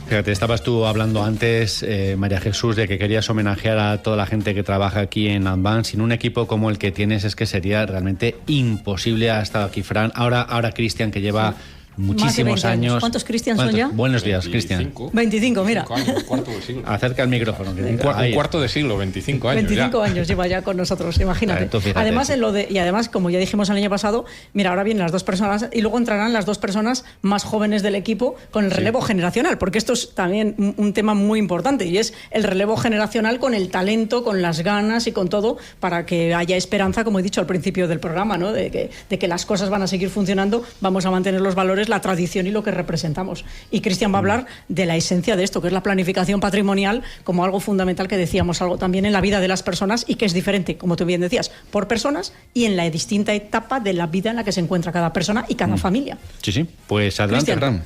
Fíjate, estabas tú hablando antes, María Jesús, de que querías homenajear a toda la gente que trabaja aquí en Andbank. Sin un equipo como el que tienes es que sería realmente imposible. Ha estado aquí Fran, ahora Cristian, que lleva muchísimos años. ¿Cuántos Cristian son ya? Buenos días, Cristian. 25, mira. Un cuarto de siglo. Acerca el micrófono. Un cuarto de siglo, 25 años. 25 años lleva ya con nosotros, imagínate. Además, y además, como ya dijimos el año pasado, mira, ahora vienen las 2 personas y luego entrarán las 2 personas más jóvenes del equipo con el relevo generacional, porque esto es también un tema muy importante, y es el relevo generacional con el talento, con las ganas y con todo, para que haya esperanza, como he dicho al principio del programa, ¿no? de que las cosas van a seguir funcionando, vamos a mantener los valores, la tradición y lo que representamos. Y Cristian va a hablar de la esencia de esto, que es la planificación patrimonial, como algo fundamental, que decíamos, algo también en la vida de las personas, y que es diferente, como tú bien decías, por personas y en la distinta etapa de la vida en la que se encuentra cada persona y cada familia. Sí, pues adelante, Fran.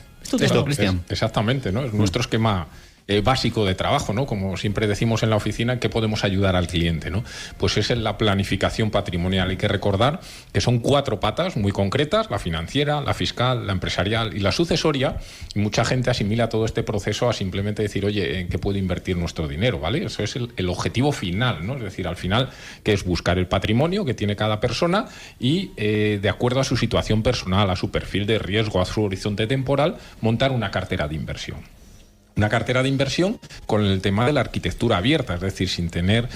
Cristian. Exactamente, ¿no? Es nuestro esquema básico de trabajo, ¿no? Como siempre decimos en la oficina, que podemos ayudar al cliente, ¿no? Pues es en la planificación patrimonial. Hay que recordar que son 4 patas muy concretas: la financiera, la fiscal, la empresarial y la sucesoria. Y mucha gente asimila todo este proceso a simplemente decir, oye, ¿en qué puedo invertir nuestro dinero? ¿Vale? Eso es el objetivo final, ¿no? Es decir, al final, que es buscar el patrimonio que tiene cada persona y, de acuerdo a su situación personal, a su perfil de riesgo, a su horizonte temporal, montar una cartera de inversión. Una cartera de inversión con el tema de la arquitectura abierta, es decir, sin tener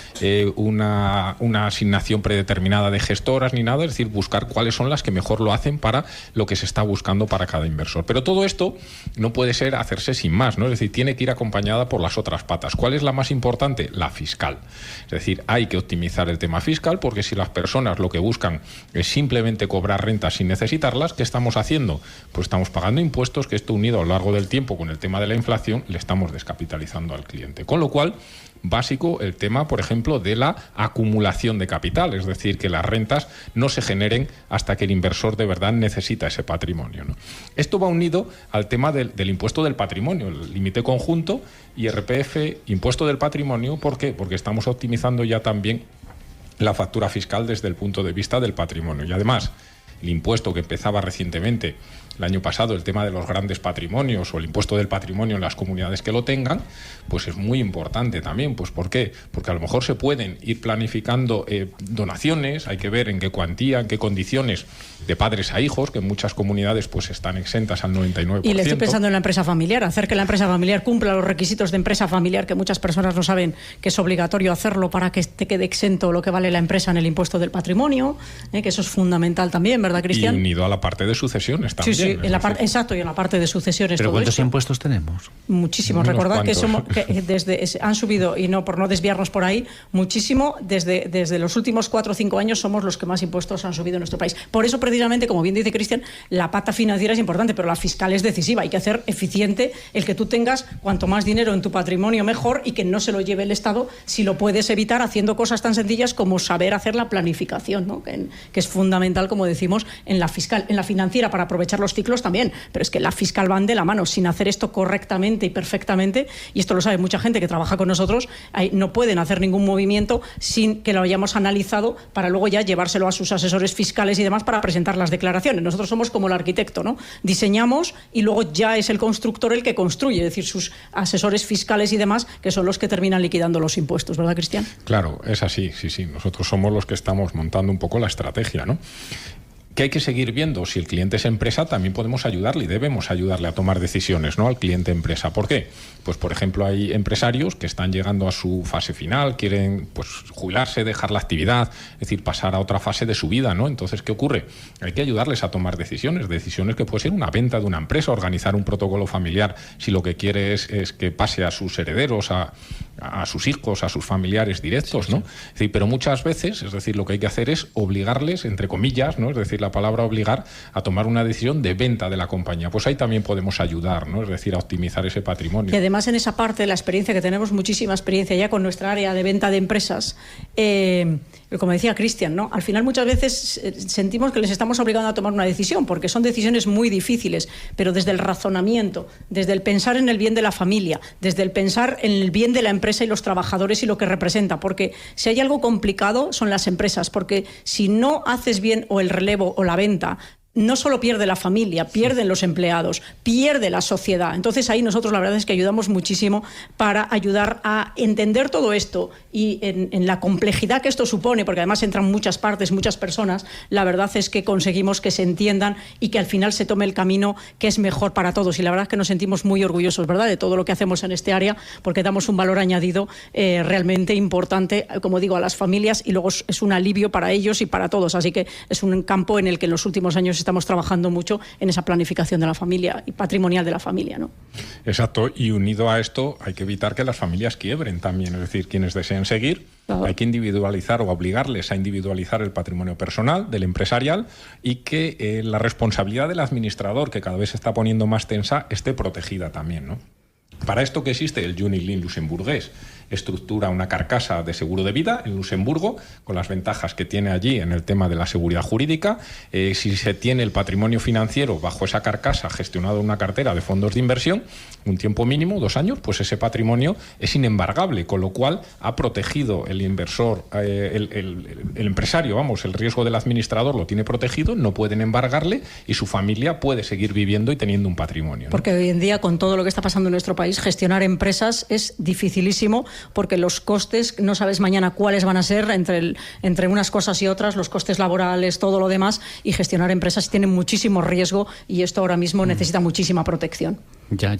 una asignación predeterminada de gestoras ni nada, es decir, buscar cuáles son las que mejor lo hacen para lo que se está buscando para cada inversor. Pero todo esto no puede hacerse sin más, ¿no? Es decir, tiene que ir acompañada por las otras patas. ¿Cuál es la más importante? La fiscal. Es decir, hay que optimizar el tema fiscal, porque si las personas lo que buscan es simplemente cobrar rentas sin necesitarlas, ¿qué estamos haciendo? Pues estamos pagando impuestos, que esto unido a lo largo del tiempo con el tema de la inflación le estamos descapitalizando al cliente. Con lo cual, básico el tema, por ejemplo, de la acumulación de capital, es decir, que las rentas no se generen hasta que el inversor de verdad necesita ese patrimonio, ¿no? Esto va unido al tema del impuesto del patrimonio, el límite conjunto, IRPF, impuesto del patrimonio. ¿Por qué? Porque estamos optimizando ya también la factura fiscal desde el punto de vista del patrimonio. Y además, el impuesto que empezaba recientemente, el año pasado, el tema de los grandes patrimonios o el impuesto del patrimonio en las comunidades que lo tengan, pues es muy importante también. Pues ¿por qué? Porque a lo mejor se pueden ir planificando donaciones, hay que ver en qué cuantía, en qué condiciones, de padres a hijos, que en muchas comunidades pues están exentas al 99%. Y le estoy pensando en la empresa familiar, hacer que la empresa familiar cumpla los requisitos de empresa familiar, que muchas personas no saben que es obligatorio hacerlo para que te quede exento lo que vale la empresa en el impuesto del patrimonio, que eso es fundamental también, ¿verdad, Cristian? Y unido a la parte de sucesiones también. Sí, en la parte, exacto, y en la parte de sucesiones. ¿Pero cuántos esto. Impuestos tenemos? Muchísimos. Recordad que han subido, y no por no desviarnos por ahí, muchísimo. Desde los últimos 4 o 5 años somos los que más impuestos han subido en nuestro país. Por eso, precisamente, como bien dice Cristian, la pata financiera es importante, pero la fiscal es decisiva. Hay que hacer eficiente el que tú tengas cuanto más dinero en tu patrimonio mejor, y que no se lo lleve el Estado, si lo puedes evitar haciendo cosas tan sencillas como saber hacer la planificación, ¿no? que es fundamental, como decimos, en la fiscal. En la financiera, para aprovechar los ciclos también, pero es que la fiscal van de la mano. Sin hacer esto correctamente y perfectamente, y esto lo sabe mucha gente que trabaja con nosotros, no pueden hacer ningún movimiento sin que lo hayamos analizado, para luego ya llevárselo a sus asesores fiscales y demás para presentar las declaraciones. Nosotros somos como el arquitecto, ¿no? Diseñamos y luego ya es el constructor el que construye, es decir, sus asesores fiscales y demás, que son los que terminan liquidando los impuestos, ¿verdad, Cristian? Claro, es así, sí. Nosotros somos los que estamos montando un poco la estrategia, ¿no? ¿Qué hay que seguir viendo? Si el cliente es empresa, también podemos ayudarle y debemos ayudarle a tomar decisiones, ¿no? Al cliente empresa. ¿Por qué? Pues, por ejemplo, hay empresarios que están llegando a su fase final, quieren pues jubilarse, dejar la actividad, es decir, pasar a otra fase de su vida, ¿no? Entonces, ¿qué ocurre? Hay que ayudarles a tomar decisiones que puede ser una venta de una empresa, organizar un protocolo familiar, si lo que quiere es que pase a sus herederos, a sus hijos, a sus familiares directos, ¿no? Es decir, pero muchas veces, es decir, lo que hay que hacer es obligarles, entre comillas, ¿no? Es decir, la palabra obligar, a tomar una decisión de venta de la compañía. Pues ahí también podemos ayudar, ¿no? Es decir, a optimizar ese patrimonio. Y además en esa parte de la experiencia, que tenemos muchísima experiencia ya con nuestra área de venta de empresas, como decía Cristian, ¿no? Al final muchas veces sentimos que les estamos obligando a tomar una decisión, porque son decisiones muy difíciles, pero desde el razonamiento, desde el pensar en el bien de la familia, desde el pensar en el bien de la empresa y los trabajadores y lo que representa, porque si hay algo complicado son las empresas, porque si no haces bien o el relevo o la venta, no solo pierde la familia, pierden los empleados, pierde la sociedad. Entonces ahí nosotros la verdad es que ayudamos muchísimo para ayudar a entender todo esto y en la complejidad que esto supone, porque además entran muchas partes, muchas personas, la verdad es que conseguimos que se entiendan y que al final se tome el camino que es mejor para todos. Y la verdad es que nos sentimos muy orgullosos, ¿verdad?, de todo lo que hacemos en este área, porque damos un valor añadido realmente importante, como digo, a las familias, y luego es un alivio para ellos y para todos. Así que es un campo en el que en los últimos años estamos trabajando mucho en esa planificación de la familia y patrimonial de la familia, ¿no? Exacto, y unido a esto hay que evitar que las familias quiebren también, es decir, quienes deseen seguir, claro, hay que individualizar o obligarles a individualizar el patrimonio personal del empresarial, y que la responsabilidad del administrador, que cada vez se está poniendo más tensa, esté protegida también, ¿no? Para esto que existe el Unit-Link luxemburgués, estructura una carcasa de seguro de vida en Luxemburgo, con las ventajas que tiene allí en el tema de la seguridad jurídica. Si se tiene el patrimonio financiero bajo esa carcasa, gestionado en una cartera de fondos de inversión, un tiempo mínimo, 2 años, pues ese patrimonio es inembargable, con lo cual ha protegido el inversor, el empresario, vamos, el riesgo del administrador lo tiene protegido, no pueden embargarle y su familia puede seguir viviendo y teniendo un patrimonio, ¿no? Porque hoy en día, con todo lo que está pasando en nuestro país, gestionar empresas es dificilísimo, porque los costes, no sabes mañana cuáles van a ser entre unas cosas y otras, los costes laborales, todo lo demás, y gestionar empresas tiene muchísimo riesgo, y esto ahora mismo necesita muchísima protección. Ya.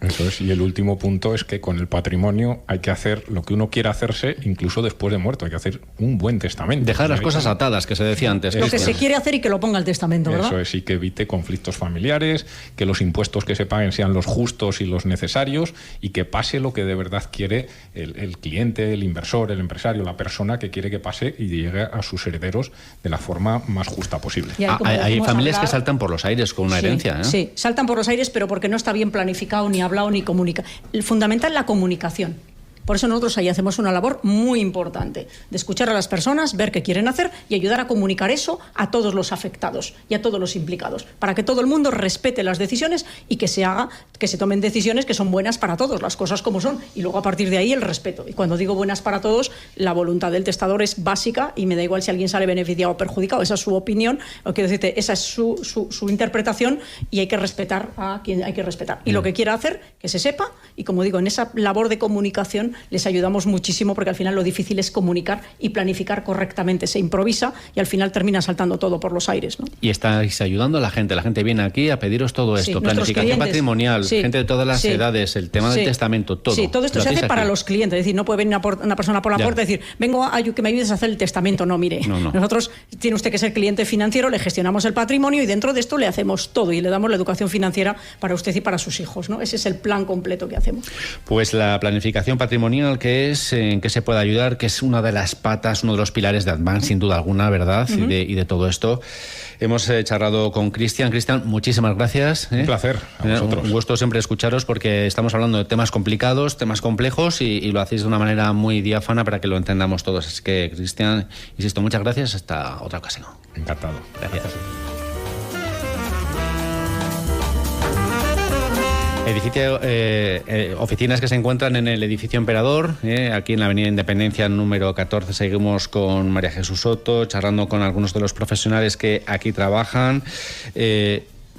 Eso es. Y el último punto es que con el patrimonio hay que hacer lo que uno quiera hacerse, incluso después de muerto. Hay que hacer un buen testamento. Dejar las cosas atadas, que se decía antes. Lo que se quiere hacer y que lo ponga el testamento, ¿verdad? Eso es, y que evite conflictos familiares, que los impuestos que se paguen sean los justos y los necesarios, y que pase lo que de verdad quiere el cliente, el inversor, el empresario, la persona que quiere que pase, y llegue a sus herederos de la forma más justa posible. Hay familias que saltan por los aires con una herencia, ¿eh? Sí, saltan por los aires, pero porque no está bien planificado, ni hablado, ni comunicado. El fundamental es la comunicación. Por eso nosotros ahí hacemos una labor muy importante, de escuchar a las personas, ver qué quieren hacer y ayudar a comunicar eso a todos los afectados y a todos los implicados, para que todo el mundo respete las decisiones y que se tomen decisiones que son buenas para todos, las cosas como son, y luego a partir de ahí el respeto. Y cuando digo buenas para todos, la voluntad del testador es básica, y me da igual si alguien sale beneficiado o perjudicado, esa es su opinión, o quiero decirte, esa es su interpretación, y hay que respetar a quien hay que respetar. Y lo que quiera hacer, que se sepa, y como digo, en esa labor de comunicación les ayudamos muchísimo, porque al final lo difícil es comunicar y planificar correctamente. Se improvisa y al final termina saltando todo por los aires, ¿no? Y estáis ayudando a la gente viene aquí a pediros todo esto, sí, planificación patrimonial, gente de todas las edades, el tema del testamento, todo. Sí, todo esto se hace para los clientes, es decir, no puede venir una persona por la puerta y decir, vengo a que me ayudes a hacer el testamento. No, mire, nosotros, tiene usted que ser cliente financiero, le gestionamos el patrimonio y dentro de esto le hacemos todo y le damos la educación financiera para usted y para sus hijos, ¿no? Ese es el plan completo que hacemos. Pues la planificación patrimonial, que es, en qué se puede ayudar, que es una de las patas, uno de los pilares de Advance, sin duda alguna, ¿verdad? Y de todo esto. Hemos charlado con Cristian. Cristian, muchísimas gracias. Un placer, a vosotros. Un gusto siempre escucharos, porque estamos hablando de temas complicados, temas complejos, y lo hacéis de una manera muy diáfana para que lo entendamos todos. Así que, Cristian, insisto, muchas gracias. Hasta otra ocasión. Encantado. Gracias. Oficinas que se encuentran en el edificio Emperador, aquí en la Avenida Independencia número 14. Seguimos con María Jesús Soto, charlando con algunos de los profesionales que aquí trabajan.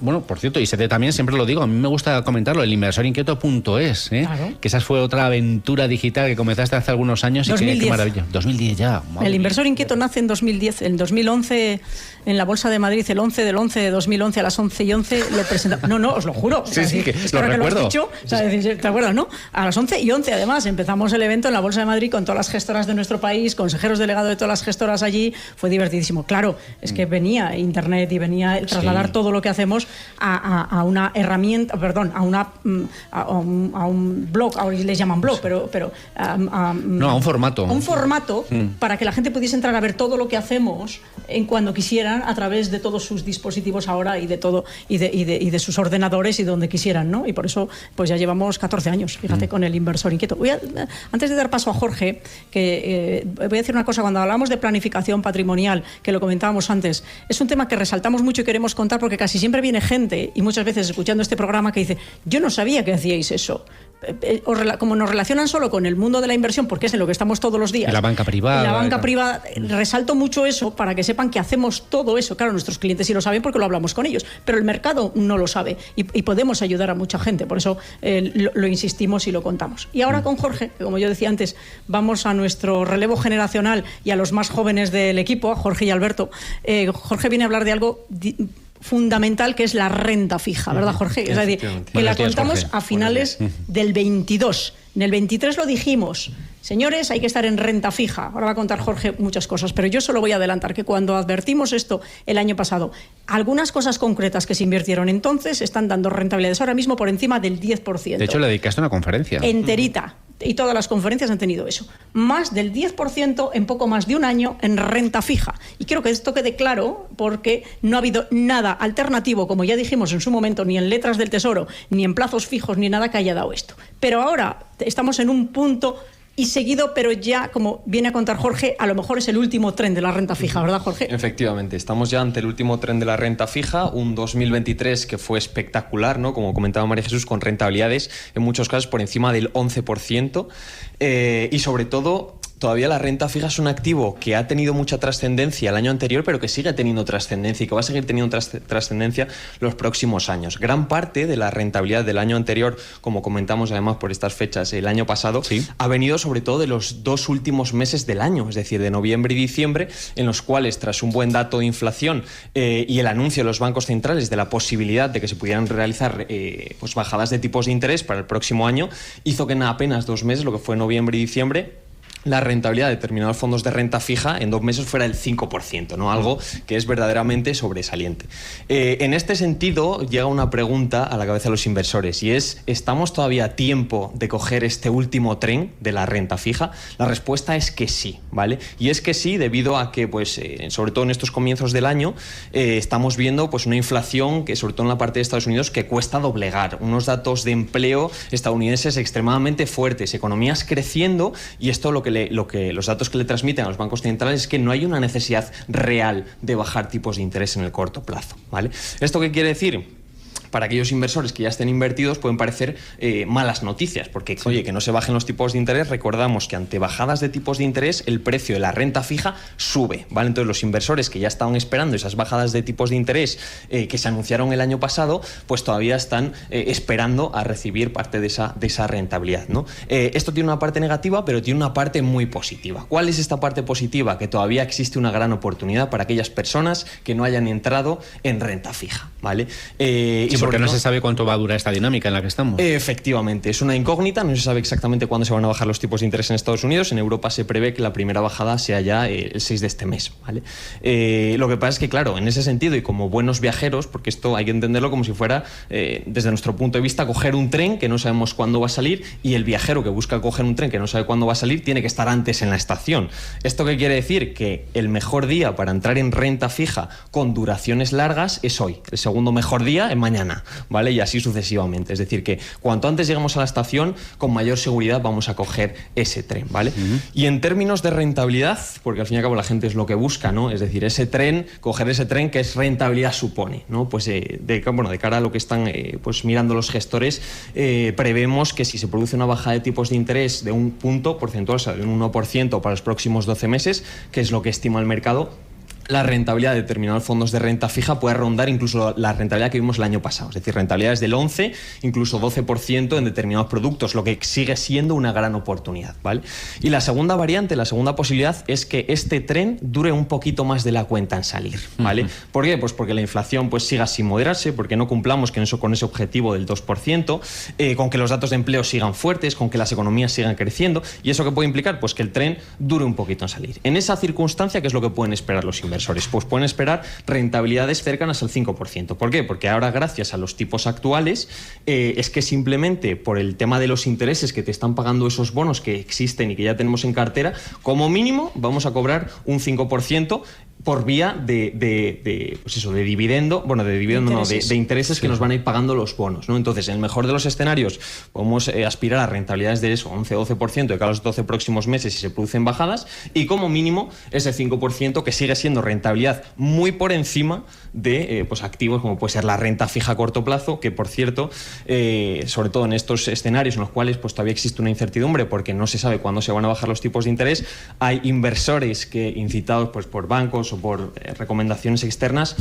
Bueno, por cierto, y también siempre lo digo, a mí me gusta comentarlo, el inversorinquieto.es, Claro. que esa fue otra aventura digital que comenzaste hace algunos años. 2010. Y qué maravilla. 2010 ya. El Inversor Inquieto nace en 2010. En 2011, en la Bolsa de Madrid, el 11 del 11 de 2011 a las 11:11 lo presentamos. No, os lo juro. Sí, sí, que es lo ahora recuerdo. Que lo has dicho, o sea, ¿te acuerdas, no? A las 11:11 además empezamos el evento en la Bolsa de Madrid con todas las gestoras de nuestro país, consejeros delegados de todas las gestoras allí. Fue divertidísimo. Claro, es que venía Internet y venía trasladar todo lo que hacemos a una herramienta, perdón, a un blog, ahora les llaman blog, pero a un formato. A un formato para que la gente pudiese entrar a ver todo lo que hacemos en cuando quisieran a través de todos sus dispositivos ahora y de todo y de sus ordenadores y donde quisieran, ¿no? Y por eso pues ya llevamos 14 años, fíjate, con el Inversor Inquieto. Antes de dar paso a Jorge, que voy a decir una cosa, cuando hablamos de planificación patrimonial, que lo comentábamos antes, es un tema que resaltamos mucho y queremos contar porque casi siempre viene gente, y muchas veces escuchando este programa, que dice, yo no sabía que hacíais eso. Como nos relacionan solo con el mundo de la inversión, porque es en lo que estamos todos los días. Y la banca privada. Y la banca privada, resalto mucho eso para que sepan que hacemos todo eso. Claro, nuestros clientes sí lo saben porque lo hablamos con ellos, pero el mercado no lo sabe y podemos ayudar a mucha gente. Por eso lo insistimos y lo contamos. Y ahora con Jorge, que como yo decía antes, vamos a nuestro relevo generacional y a los más jóvenes del equipo, a Jorge y Alberto. Jorge viene a hablar de algo fundamental, que es la renta fija, ¿verdad, Jorge? Es decir, que la contamos a finales del 22. En el 23 lo dijimos, señores, hay que estar en renta fija. Ahora va a contar Jorge muchas cosas, pero yo solo voy a adelantar que cuando advertimos esto el año pasado, algunas cosas concretas que se invirtieron entonces están dando rentabilidades ahora mismo por encima del 10%. De hecho, le dedicaste una conferencia. Enterita. Y todas las conferencias han tenido eso. Más del 10% en poco más de un año en renta fija. Y quiero que esto quede claro porque no ha habido nada alternativo, como ya dijimos en su momento, ni en letras del Tesoro, ni en plazos fijos, ni nada que haya dado esto. Pero ahora estamos en un punto y seguido, pero ya, como viene a contar Jorge, a lo mejor es el último tren de la renta fija, ¿verdad, Jorge? Efectivamente, estamos ya ante el último tren de la renta fija, un 2023 que fue espectacular, ¿no? Como comentaba María Jesús, con rentabilidades en muchos casos por encima del 11%, y sobre todo todavía la renta fija es un activo que ha tenido mucha trascendencia el año anterior, pero que sigue teniendo trascendencia y que va a seguir teniendo trascendencia los próximos años. Gran parte de la rentabilidad del año anterior, como comentamos además por estas fechas el año pasado, ha venido sobre todo de los 2 últimos meses del año, es decir, de noviembre y diciembre, en los cuales, tras un buen dato de inflación y el anuncio de los bancos centrales de la posibilidad de que se pudieran realizar pues bajadas de tipos de interés para el próximo año, hizo que en apenas 2 meses, lo que fue noviembre y diciembre, la rentabilidad de determinados fondos de renta fija en 2 meses fuera del 5%, ¿no? Algo que es verdaderamente sobresaliente. En este sentido, llega una pregunta a la cabeza de los inversores y es, ¿estamos todavía a tiempo de coger este último tren de la renta fija? La respuesta es que sí, ¿vale? Y es que sí, debido a que, pues, sobre todo en estos comienzos del año, estamos viendo pues una inflación que, sobre todo en la parte de Estados Unidos, que cuesta doblegar. Unos datos de empleo estadounidenses extremadamente fuertes, economías creciendo, y esto los datos que le transmiten a los bancos centrales es que no hay una necesidad real de bajar tipos de interés en el corto plazo, ¿vale? ¿Esto qué quiere decir? Para aquellos inversores que ya estén invertidos pueden parecer malas noticias, porque, oye, que no se bajen los tipos de interés, recordamos que ante bajadas de tipos de interés el precio de la renta fija sube, ¿vale? Entonces los inversores que ya estaban esperando esas bajadas de tipos de interés que se anunciaron el año pasado, pues todavía están esperando a recibir parte de esa rentabilidad, ¿no? Esto tiene una parte negativa, pero tiene una parte muy positiva. ¿Cuál es esta parte positiva? Que todavía existe una gran oportunidad para aquellas personas que no hayan entrado en renta fija, ¿vale? Sí, porque no se sabe cuánto va a durar esta dinámica en la que estamos. Efectivamente, es una incógnita, no se sabe exactamente cuándo se van a bajar los tipos de interés en Estados Unidos. En Europa se prevé que la primera bajada sea ya el 6 de este mes, ¿vale? Lo que pasa es que, claro, en ese sentido, y como buenos viajeros, porque esto hay que entenderlo como si fuera, desde nuestro punto de vista, coger un tren que no sabemos cuándo va a salir, y el viajero que busca coger un tren que no sabe cuándo va a salir tiene que estar antes en la estación. ¿Esto qué quiere decir? Que el mejor día para entrar en renta fija con duraciones largas es hoy. El segundo mejor día es mañana, ¿vale? Y así sucesivamente. Es decir, que cuanto antes lleguemos a la estación, con mayor seguridad vamos a coger ese tren, ¿vale? Y en términos de rentabilidad, porque al fin y al cabo la gente es lo que busca, ¿no? Es decir, ese tren, coger ese tren, ¿qué rentabilidad supone, ¿no? Pues de cara a lo que están pues mirando los gestores, prevemos que si se produce una bajada de tipos de interés de un punto porcentual, o sea, de un 1% para los próximos 12 meses, que es lo que estima el mercado, la rentabilidad de determinados fondos de renta fija puede rondar incluso la rentabilidad que vimos el año pasado, es decir, rentabilidades del 11, incluso 12% en determinados productos, lo que sigue siendo una gran oportunidad, ¿vale? Y la segunda variante, la segunda posibilidad es que este tren dure un poquito más de la cuenta en salir, ¿vale? ¿Por qué? Pues porque la inflación pues siga sin moderarse, porque no cumplamos con ese objetivo del 2%, con que los datos de empleo sigan fuertes, con que las economías sigan creciendo, y eso que puede implicar pues que el tren dure un poquito en salir. En esa circunstancia, ¿qué es lo que pueden esperar los inversores? Pues pueden esperar rentabilidades cercanas al 5%. ¿Por qué? Porque ahora, gracias a los tipos actuales, es que simplemente por el tema de los intereses que te están pagando esos bonos que existen y que ya tenemos en cartera, como mínimo vamos a cobrar un 5% por vía de dividendo, bueno, de dividendo intereses. De intereses que nos van a ir pagando los bonos, ¿no? Entonces, en el mejor de los escenarios, podemos aspirar a rentabilidades de eso, 11-12% de cada los 12 próximos meses si se producen bajadas, y como mínimo ese 5% que sigue siendo rentabilidad muy por encima de activos como puede ser la renta fija a corto plazo, que por cierto, sobre todo en estos escenarios en los cuales pues todavía existe una incertidumbre porque no se sabe cuándo se van a bajar los tipos de interés, hay inversores que, incitados pues por bancos o por recomendaciones externas,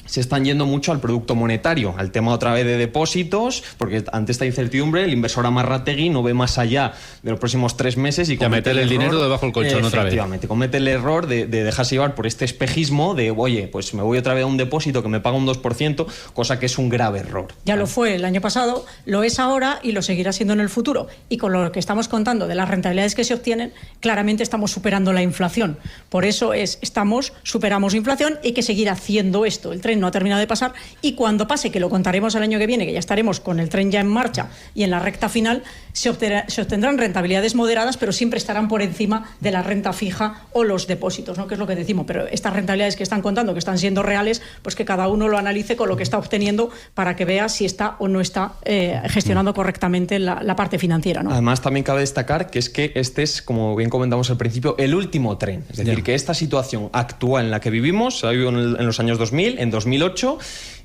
se están yendo mucho al producto monetario, al tema otra vez de depósitos, porque ante esta incertidumbre el inversor amarrategui no ve más allá de los próximos 3 meses y comete el dinero debajo del colchón otra vez. Efectivamente, comete el error de dejarse llevar por este espejismo de, oye, pues me voy otra vez a un depósito que me paga un 2%, cosa que es un grave error. Ya lo fue el año pasado, lo es ahora y lo seguirá siendo en el futuro. Y con lo que estamos contando de las rentabilidades que se obtienen, claramente estamos superando la inflación. Por eso superamos inflación y hay que seguir haciendo esto. El tren no ha terminado de pasar y cuando pase, que lo contaremos el año que viene, que ya estaremos con el tren ya en marcha y en la recta final, se obtendrán rentabilidades moderadas, pero siempre estarán por encima de la renta fija o los depósitos, ¿no? Que es lo que decimos. Pero estas rentabilidades que están contando, que están siendo reales, pues que cada uno lo analice con lo que está obteniendo para que vea si está o no está gestionando correctamente la parte financiera, ¿no? Además, también cabe destacar que este es, como bien comentamos al principio, el último tren. Es decir, que esta situación actual en la que vivimos, se ha vivido en los años 2000, en 2008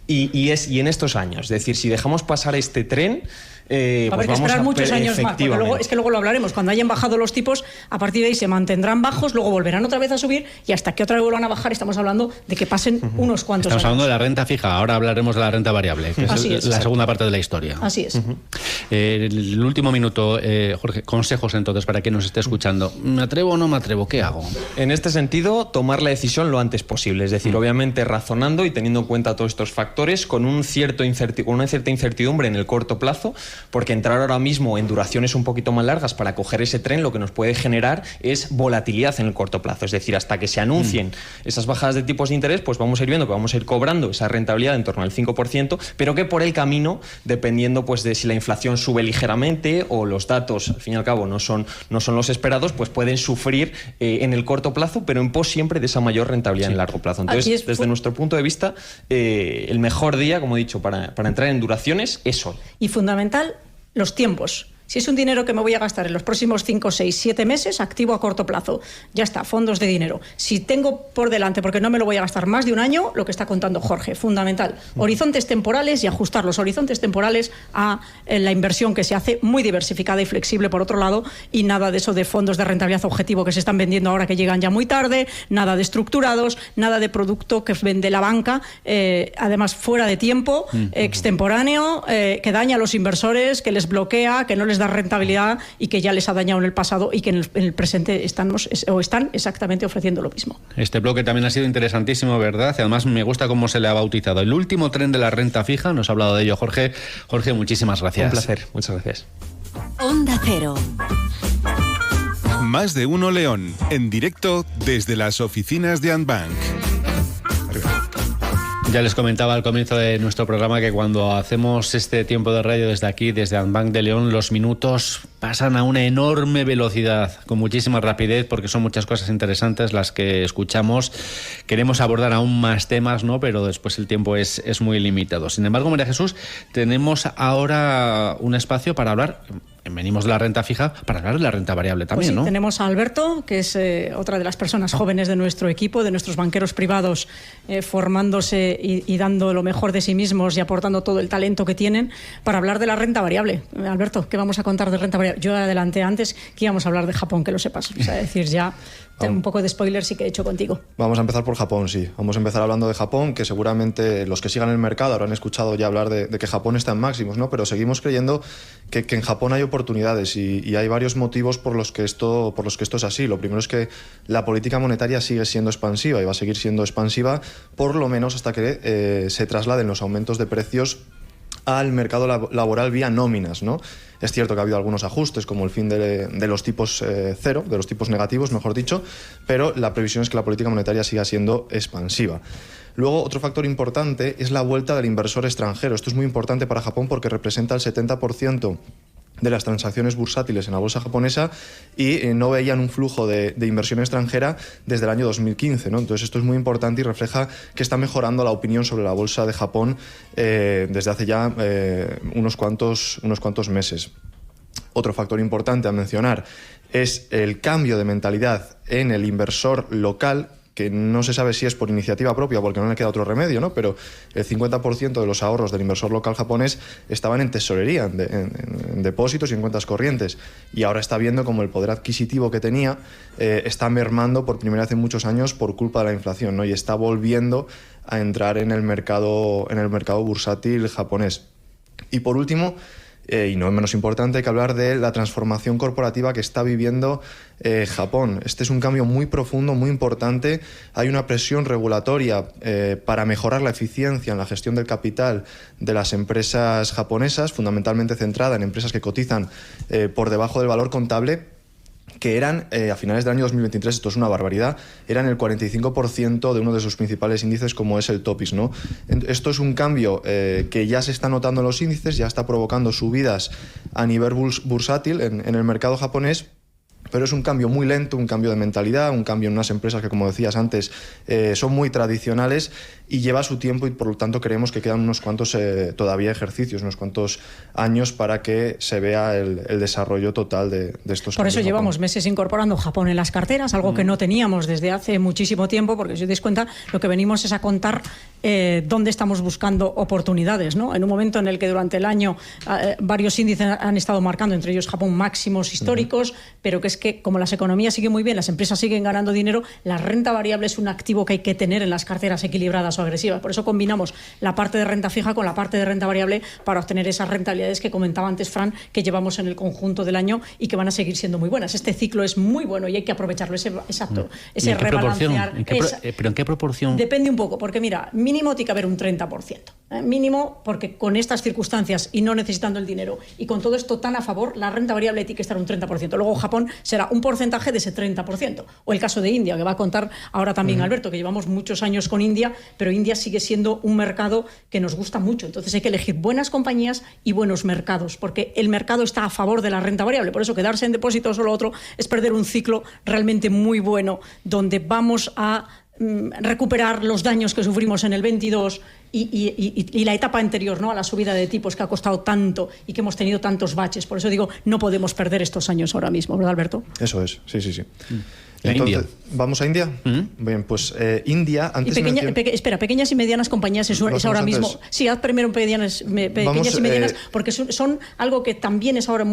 y en estos años. Es decir, si dejamos pasar este tren, va a haber que esperar muchos años más, porque luego lo hablaremos. Cuando hayan bajado los tipos, a partir de ahí se mantendrán bajos, luego volverán otra vez a subir y hasta que otra vez vuelvan a bajar estamos hablando de que pasen unos cuantos años. Estamos hablando de la renta fija, ahora hablaremos de la renta variable, que es la segunda parte de la historia. Así es. El último minuto, Jorge, consejos entonces para quien nos esté escuchando. ¿Me atrevo o no me atrevo? ¿Qué hago? En este sentido, tomar la decisión lo antes posible, es decir, obviamente razonando y teniendo en cuenta todos estos factores con una cierta incertidumbre en el corto plazo, porque entrar ahora mismo en duraciones un poquito más largas para coger ese tren lo que nos puede generar es volatilidad en el corto plazo, es decir, hasta que se anuncien esas bajadas de tipos de interés, pues vamos a ir viendo que vamos a ir cobrando esa rentabilidad en torno al 5%, pero que por el camino, dependiendo pues de si la inflación sube ligeramente o los datos, al fin y al cabo, no son los esperados, pues pueden sufrir en el corto plazo, pero en pos siempre de esa mayor rentabilidad en el largo plazo. Entonces, desde nuestro punto de vista, el mejor día, como he dicho, para entrar en duraciones es hoy. Y fundamental, los tiempos. Si es un dinero que me voy a gastar en los próximos 5, 6, 7 meses, activo a corto plazo. Ya está, fondos de dinero. Si tengo por delante, porque no me lo voy a gastar más de un año, lo que está contando Jorge, fundamental. Horizontes temporales y ajustar los horizontes temporales a la inversión que se hace, muy diversificada y flexible por otro lado, y nada de eso de fondos de rentabilidad objetivo que se están vendiendo ahora que llegan ya muy tarde, nada de estructurados, nada de producto que vende la banca, además fuera de tiempo, extemporáneo, que daña a los inversores, que les bloquea, que no les da rentabilidad y que ya les ha dañado en el pasado y que en el presente están exactamente ofreciendo lo mismo. Este bloque también ha sido interesantísimo, ¿verdad? Y además me gusta cómo se le ha bautizado el último tren de la renta fija. Nos ha hablado de ello Jorge. Jorge, muchísimas gracias. Un placer, muchas gracias. Onda Cero. Más de uno León, en directo desde las oficinas de Andbank. Ya les comentaba al comienzo de nuestro programa que cuando hacemos este tiempo de radio desde aquí, desde Andbank de León, los minutos pasan a una enorme velocidad, con muchísima rapidez, porque son muchas cosas interesantes las que escuchamos. Queremos abordar aún más temas, ¿no? Pero después el tiempo es muy limitado. Sin embargo, María Jesús, tenemos ahora un espacio para hablar. Venimos de la renta fija para hablar de la renta variable también, pues sí, ¿no? Tenemos a Alberto, que es otra de las personas jóvenes de nuestro equipo, de nuestros banqueros privados, formándose y dando lo mejor de sí mismos y aportando todo el talento que tienen para hablar de la renta variable. Alberto, ¿qué vamos a contar de renta variable? yo adelanté antes que íbamos a hablar de Japón, que lo sepas. O sea, decir ya un poco de spoiler sí que he hecho contigo. Vamos a empezar por Japón, sí. Vamos a empezar hablando de Japón, que seguramente los que sigan el mercado habrán escuchado ya hablar de que Japón está en máximos, ¿no? Pero seguimos creyendo que en Japón hay oportunidades y hay varios motivos por los que esto es así. Lo primero es que la política monetaria sigue siendo expansiva y va a seguir siendo expansiva por lo menos hasta que se trasladen los aumentos de precios al mercado laboral vía nóminas, ¿no? Es cierto que ha habido algunos ajustes, como el fin de los tipos cero, de los tipos negativos, mejor dicho, pero la previsión es que la política monetaria siga siendo expansiva. Luego, otro factor importante es la vuelta del inversor extranjero. Esto es muy importante para Japón porque representa el 70% de las transacciones bursátiles en la bolsa japonesa y no veían un flujo de inversión extranjera desde el año 2015, ¿no? Entonces esto es muy importante y refleja que está mejorando la opinión sobre la bolsa de Japón desde hace ya unos cuantos meses. Otro factor importante a mencionar es el cambio de mentalidad en el inversor local, que no se sabe si es por iniciativa propia porque no le queda otro remedio, ¿no? Pero el 50% de los ahorros del inversor local japonés estaban en tesorería, en depósitos y en cuentas corrientes. Y ahora está viendo como el poder adquisitivo que tenía está mermando por primera vez en muchos años por culpa de la inflación, ¿no? Y está volviendo a entrar en el mercado bursátil japonés. Y por último, y no menos importante, hay que hablar de la transformación corporativa que está viviendo Japón. Este es un cambio muy profundo, muy importante. Hay una presión regulatoria para mejorar la eficiencia en la gestión del capital de las empresas japonesas, fundamentalmente centrada en empresas que cotizan por debajo del valor contable, que eran, a finales del año 2023, esto es una barbaridad, eran el 45% de uno de sus principales índices, como es el Topix, ¿no? Esto es un cambio que ya se está notando en los índices, ya está provocando subidas a nivel bursátil en el mercado japonés, pero es un cambio muy lento, un cambio de mentalidad, un cambio en unas empresas que, como decías antes, son muy tradicionales y lleva su tiempo, y por lo tanto creemos que quedan unos cuantos todavía ejercicios, unos cuantos años para que se vea el desarrollo total de estos. Por eso llevamos meses incorporando Japón en las carteras, algo que no teníamos desde hace muchísimo tiempo, porque si os dais cuenta, lo que venimos es a contar dónde estamos buscando oportunidades, ¿no? En un momento en el que durante el año varios índices han estado marcando, entre ellos Japón, máximos históricos, pero que es que como las economías siguen muy bien, las empresas siguen ganando dinero, la renta variable es un activo que hay que tener en las carteras equilibradas o agresivas. Por eso combinamos la parte de renta fija con la parte de renta variable para obtener esas rentabilidades que comentaba antes Fran, que llevamos en el conjunto del año y que van a seguir siendo muy buenas. Este ciclo es muy bueno y hay que aprovecharlo, ese rebalancear. ¿Pero en qué proporción? Depende un poco, porque mira, mínimo tiene que haber un 30%. Mínimo, porque con estas circunstancias y no necesitando el dinero y con todo esto tan a favor, la renta variable tiene que estar un 30%. Luego Japón será un porcentaje de ese 30%. O el caso de India, que va a contar ahora también Alberto, que llevamos muchos años con India, pero India sigue siendo un mercado que nos gusta mucho. Entonces hay que elegir buenas compañías y buenos mercados, porque el mercado está a favor de la renta variable. Por eso quedarse en depósitos o lo otro es perder un ciclo realmente muy bueno, donde vamos a recuperar los daños que sufrimos en el 22 y la etapa anterior, ¿no?, a la subida de tipos que ha costado tanto y que hemos tenido tantos baches. Por eso digo, no podemos perder estos años ahora mismo, ¿verdad, Alberto? Eso es, sí. Entonces, India. ¿vamos a India? Bien, pues India... Antes pequeñas y medianas compañías es ahora mismo... Antes. Sí, haz primero pequeñas y medianas, porque son algo que también es ahora,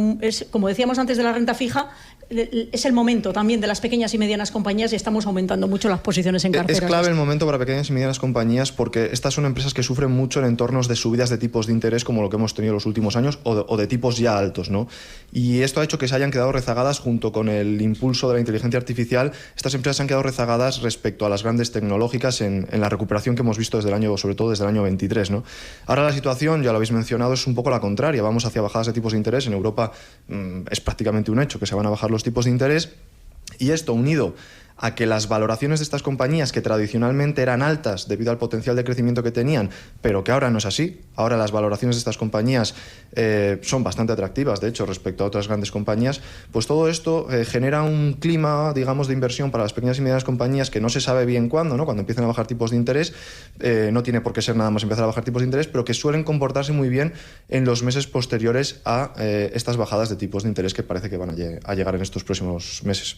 como decíamos antes de la renta fija, es el momento también de las pequeñas y medianas compañías y estamos aumentando mucho las posiciones en carteras. Es clave el momento para pequeñas y medianas compañías porque estas son empresas que sufren mucho en entornos de subidas de tipos de interés como lo que hemos tenido los últimos años o de tipos ya altos, ¿no? Y esto ha hecho que se hayan quedado rezagadas junto con el impulso de la inteligencia artificial. Estas empresas se han quedado rezagadas respecto a las grandes tecnológicas en la recuperación que hemos visto desde el año, sobre todo desde el año 23, ¿no? Ahora la situación, ya lo habéis mencionado, es un poco la contraria. Vamos hacia bajadas de tipos de interés. En Europa es prácticamente un hecho que se van a bajar los tipos de interés. Y esto, unido a que las valoraciones de estas compañías, que tradicionalmente eran altas debido al potencial de crecimiento que tenían, pero que ahora no es así, ahora las valoraciones de estas compañías son bastante atractivas, de hecho, respecto a otras grandes compañías, pues todo esto genera un clima, digamos, de inversión para las pequeñas y medianas compañías que no se sabe bien cuándo, ¿no? Cuando empiezan a bajar tipos de interés, no tiene por qué ser nada más empezar a bajar tipos de interés, pero que suelen comportarse muy bien en los meses posteriores a estas bajadas de tipos de interés que parece que van a llegar en estos próximos meses.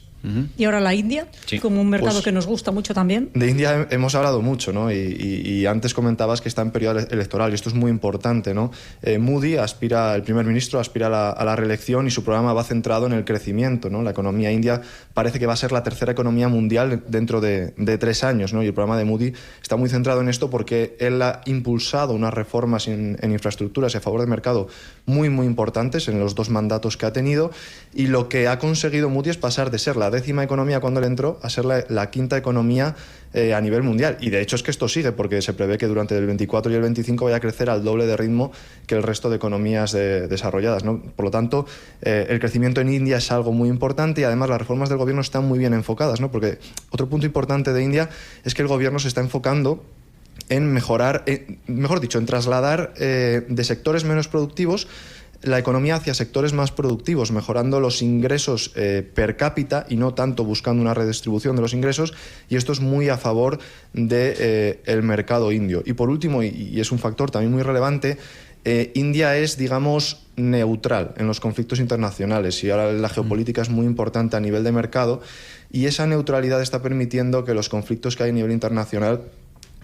Y ahora la India, como un mercado que nos gusta mucho también. De India hemos hablado mucho, ¿no? Y antes comentabas que está en periodo electoral y esto es muy importante, ¿no? Moody el primer ministro aspira a la reelección y su programa va centrado en el crecimiento, ¿no? La economía india parece que va a ser la tercera economía mundial dentro de 3 años, ¿no? Y el programa de Moody está muy centrado en esto porque él ha impulsado unas reformas en infraestructuras y a favor del mercado muy, muy importantes en los 2 mandatos que ha tenido, y lo que ha conseguido Moody es pasar de ser la 10ª economía cuando él entró a ser la 5ª economía a nivel mundial. Y de hecho es que esto sigue, porque se prevé que durante el 24 y el 25 vaya a crecer al doble de ritmo que el resto de economías desarrolladas, ¿no? Por lo tanto, el crecimiento en India es algo muy importante y además las reformas del gobierno están muy bien enfocadas, ¿no? Porque otro punto importante de India es que el gobierno se está enfocando en mejorar, en trasladar de sectores menos productivos la economía hacia sectores más productivos, mejorando los ingresos per cápita y no tanto buscando una redistribución de los ingresos, y esto es muy a favor del mercado indio. Y por último, y es un factor también muy relevante, India es, digamos, neutral en los conflictos internacionales y ahora la geopolítica es muy importante a nivel de mercado, y esa neutralidad está permitiendo que los conflictos que hay a nivel internacional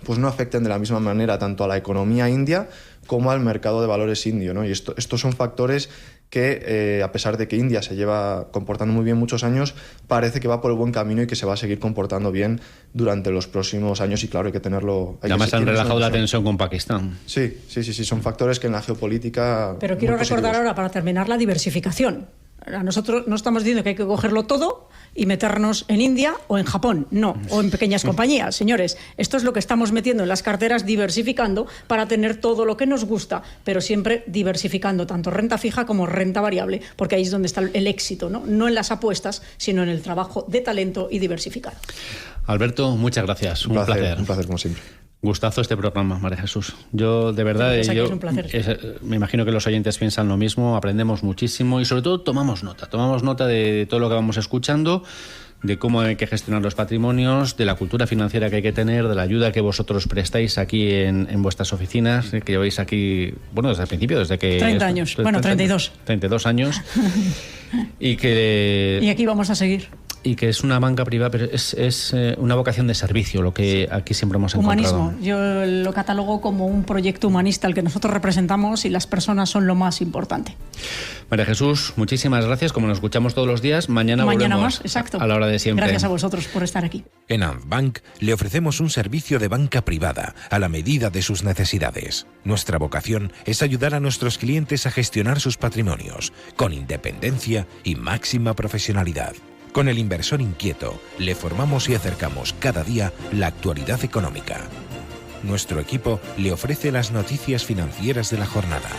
pues no afecten de la misma manera tanto a la economía india como al mercado de valores indio, ¿no? Y estos son factores que, a pesar de que India se lleva comportando muy bien muchos años, parece que va por el buen camino y que se va a seguir comportando bien durante los próximos años, y claro, hay que tenerlo... Además han relajado la tensión con Pakistán. Sí, son factores que en la geopolítica... Pero quiero recordar ahora, para terminar, la diversificación. Nosotros no estamos diciendo que hay que cogerlo todo y meternos en India o en Japón, no, o en pequeñas compañías. Señores, esto es lo que estamos metiendo en las carteras, diversificando para tener todo lo que nos gusta, pero siempre diversificando tanto renta fija como renta variable, porque ahí es donde está el éxito, ¿no? No en las apuestas, sino en el trabajo de talento y diversificado. Alberto, muchas gracias. Un placer. Un placer, como siempre. Gustazo este programa, María Jesús. Yo, de verdad, es un placer. Me imagino que los oyentes piensan lo mismo, aprendemos muchísimo y sobre todo tomamos nota de todo lo que vamos escuchando, de cómo hay que gestionar los patrimonios, de la cultura financiera que hay que tener, de la ayuda que vosotros prestáis aquí en vuestras oficinas, que lleváis aquí, bueno, desde el principio, desde que... 30 años, bueno, 32. 32 años. Y aquí vamos a seguir. Y que es una banca privada, pero es una vocación de servicio, lo que aquí siempre hemos encontrado. Humanismo. Yo lo catalogo como un proyecto humanista al que nosotros representamos, y las personas son lo más importante. María Jesús, muchísimas gracias. Como nos escuchamos todos los días, mañana volvemos más, exacto. A la hora de siempre. Gracias a vosotros por estar aquí. En Antbank le ofrecemos un servicio de banca privada a la medida de sus necesidades. Nuestra vocación es ayudar a nuestros clientes a gestionar sus patrimonios con independencia y máxima profesionalidad. Con el inversor inquieto, le formamos y acercamos cada día la actualidad económica. Nuestro equipo le ofrece las noticias financieras de la jornada.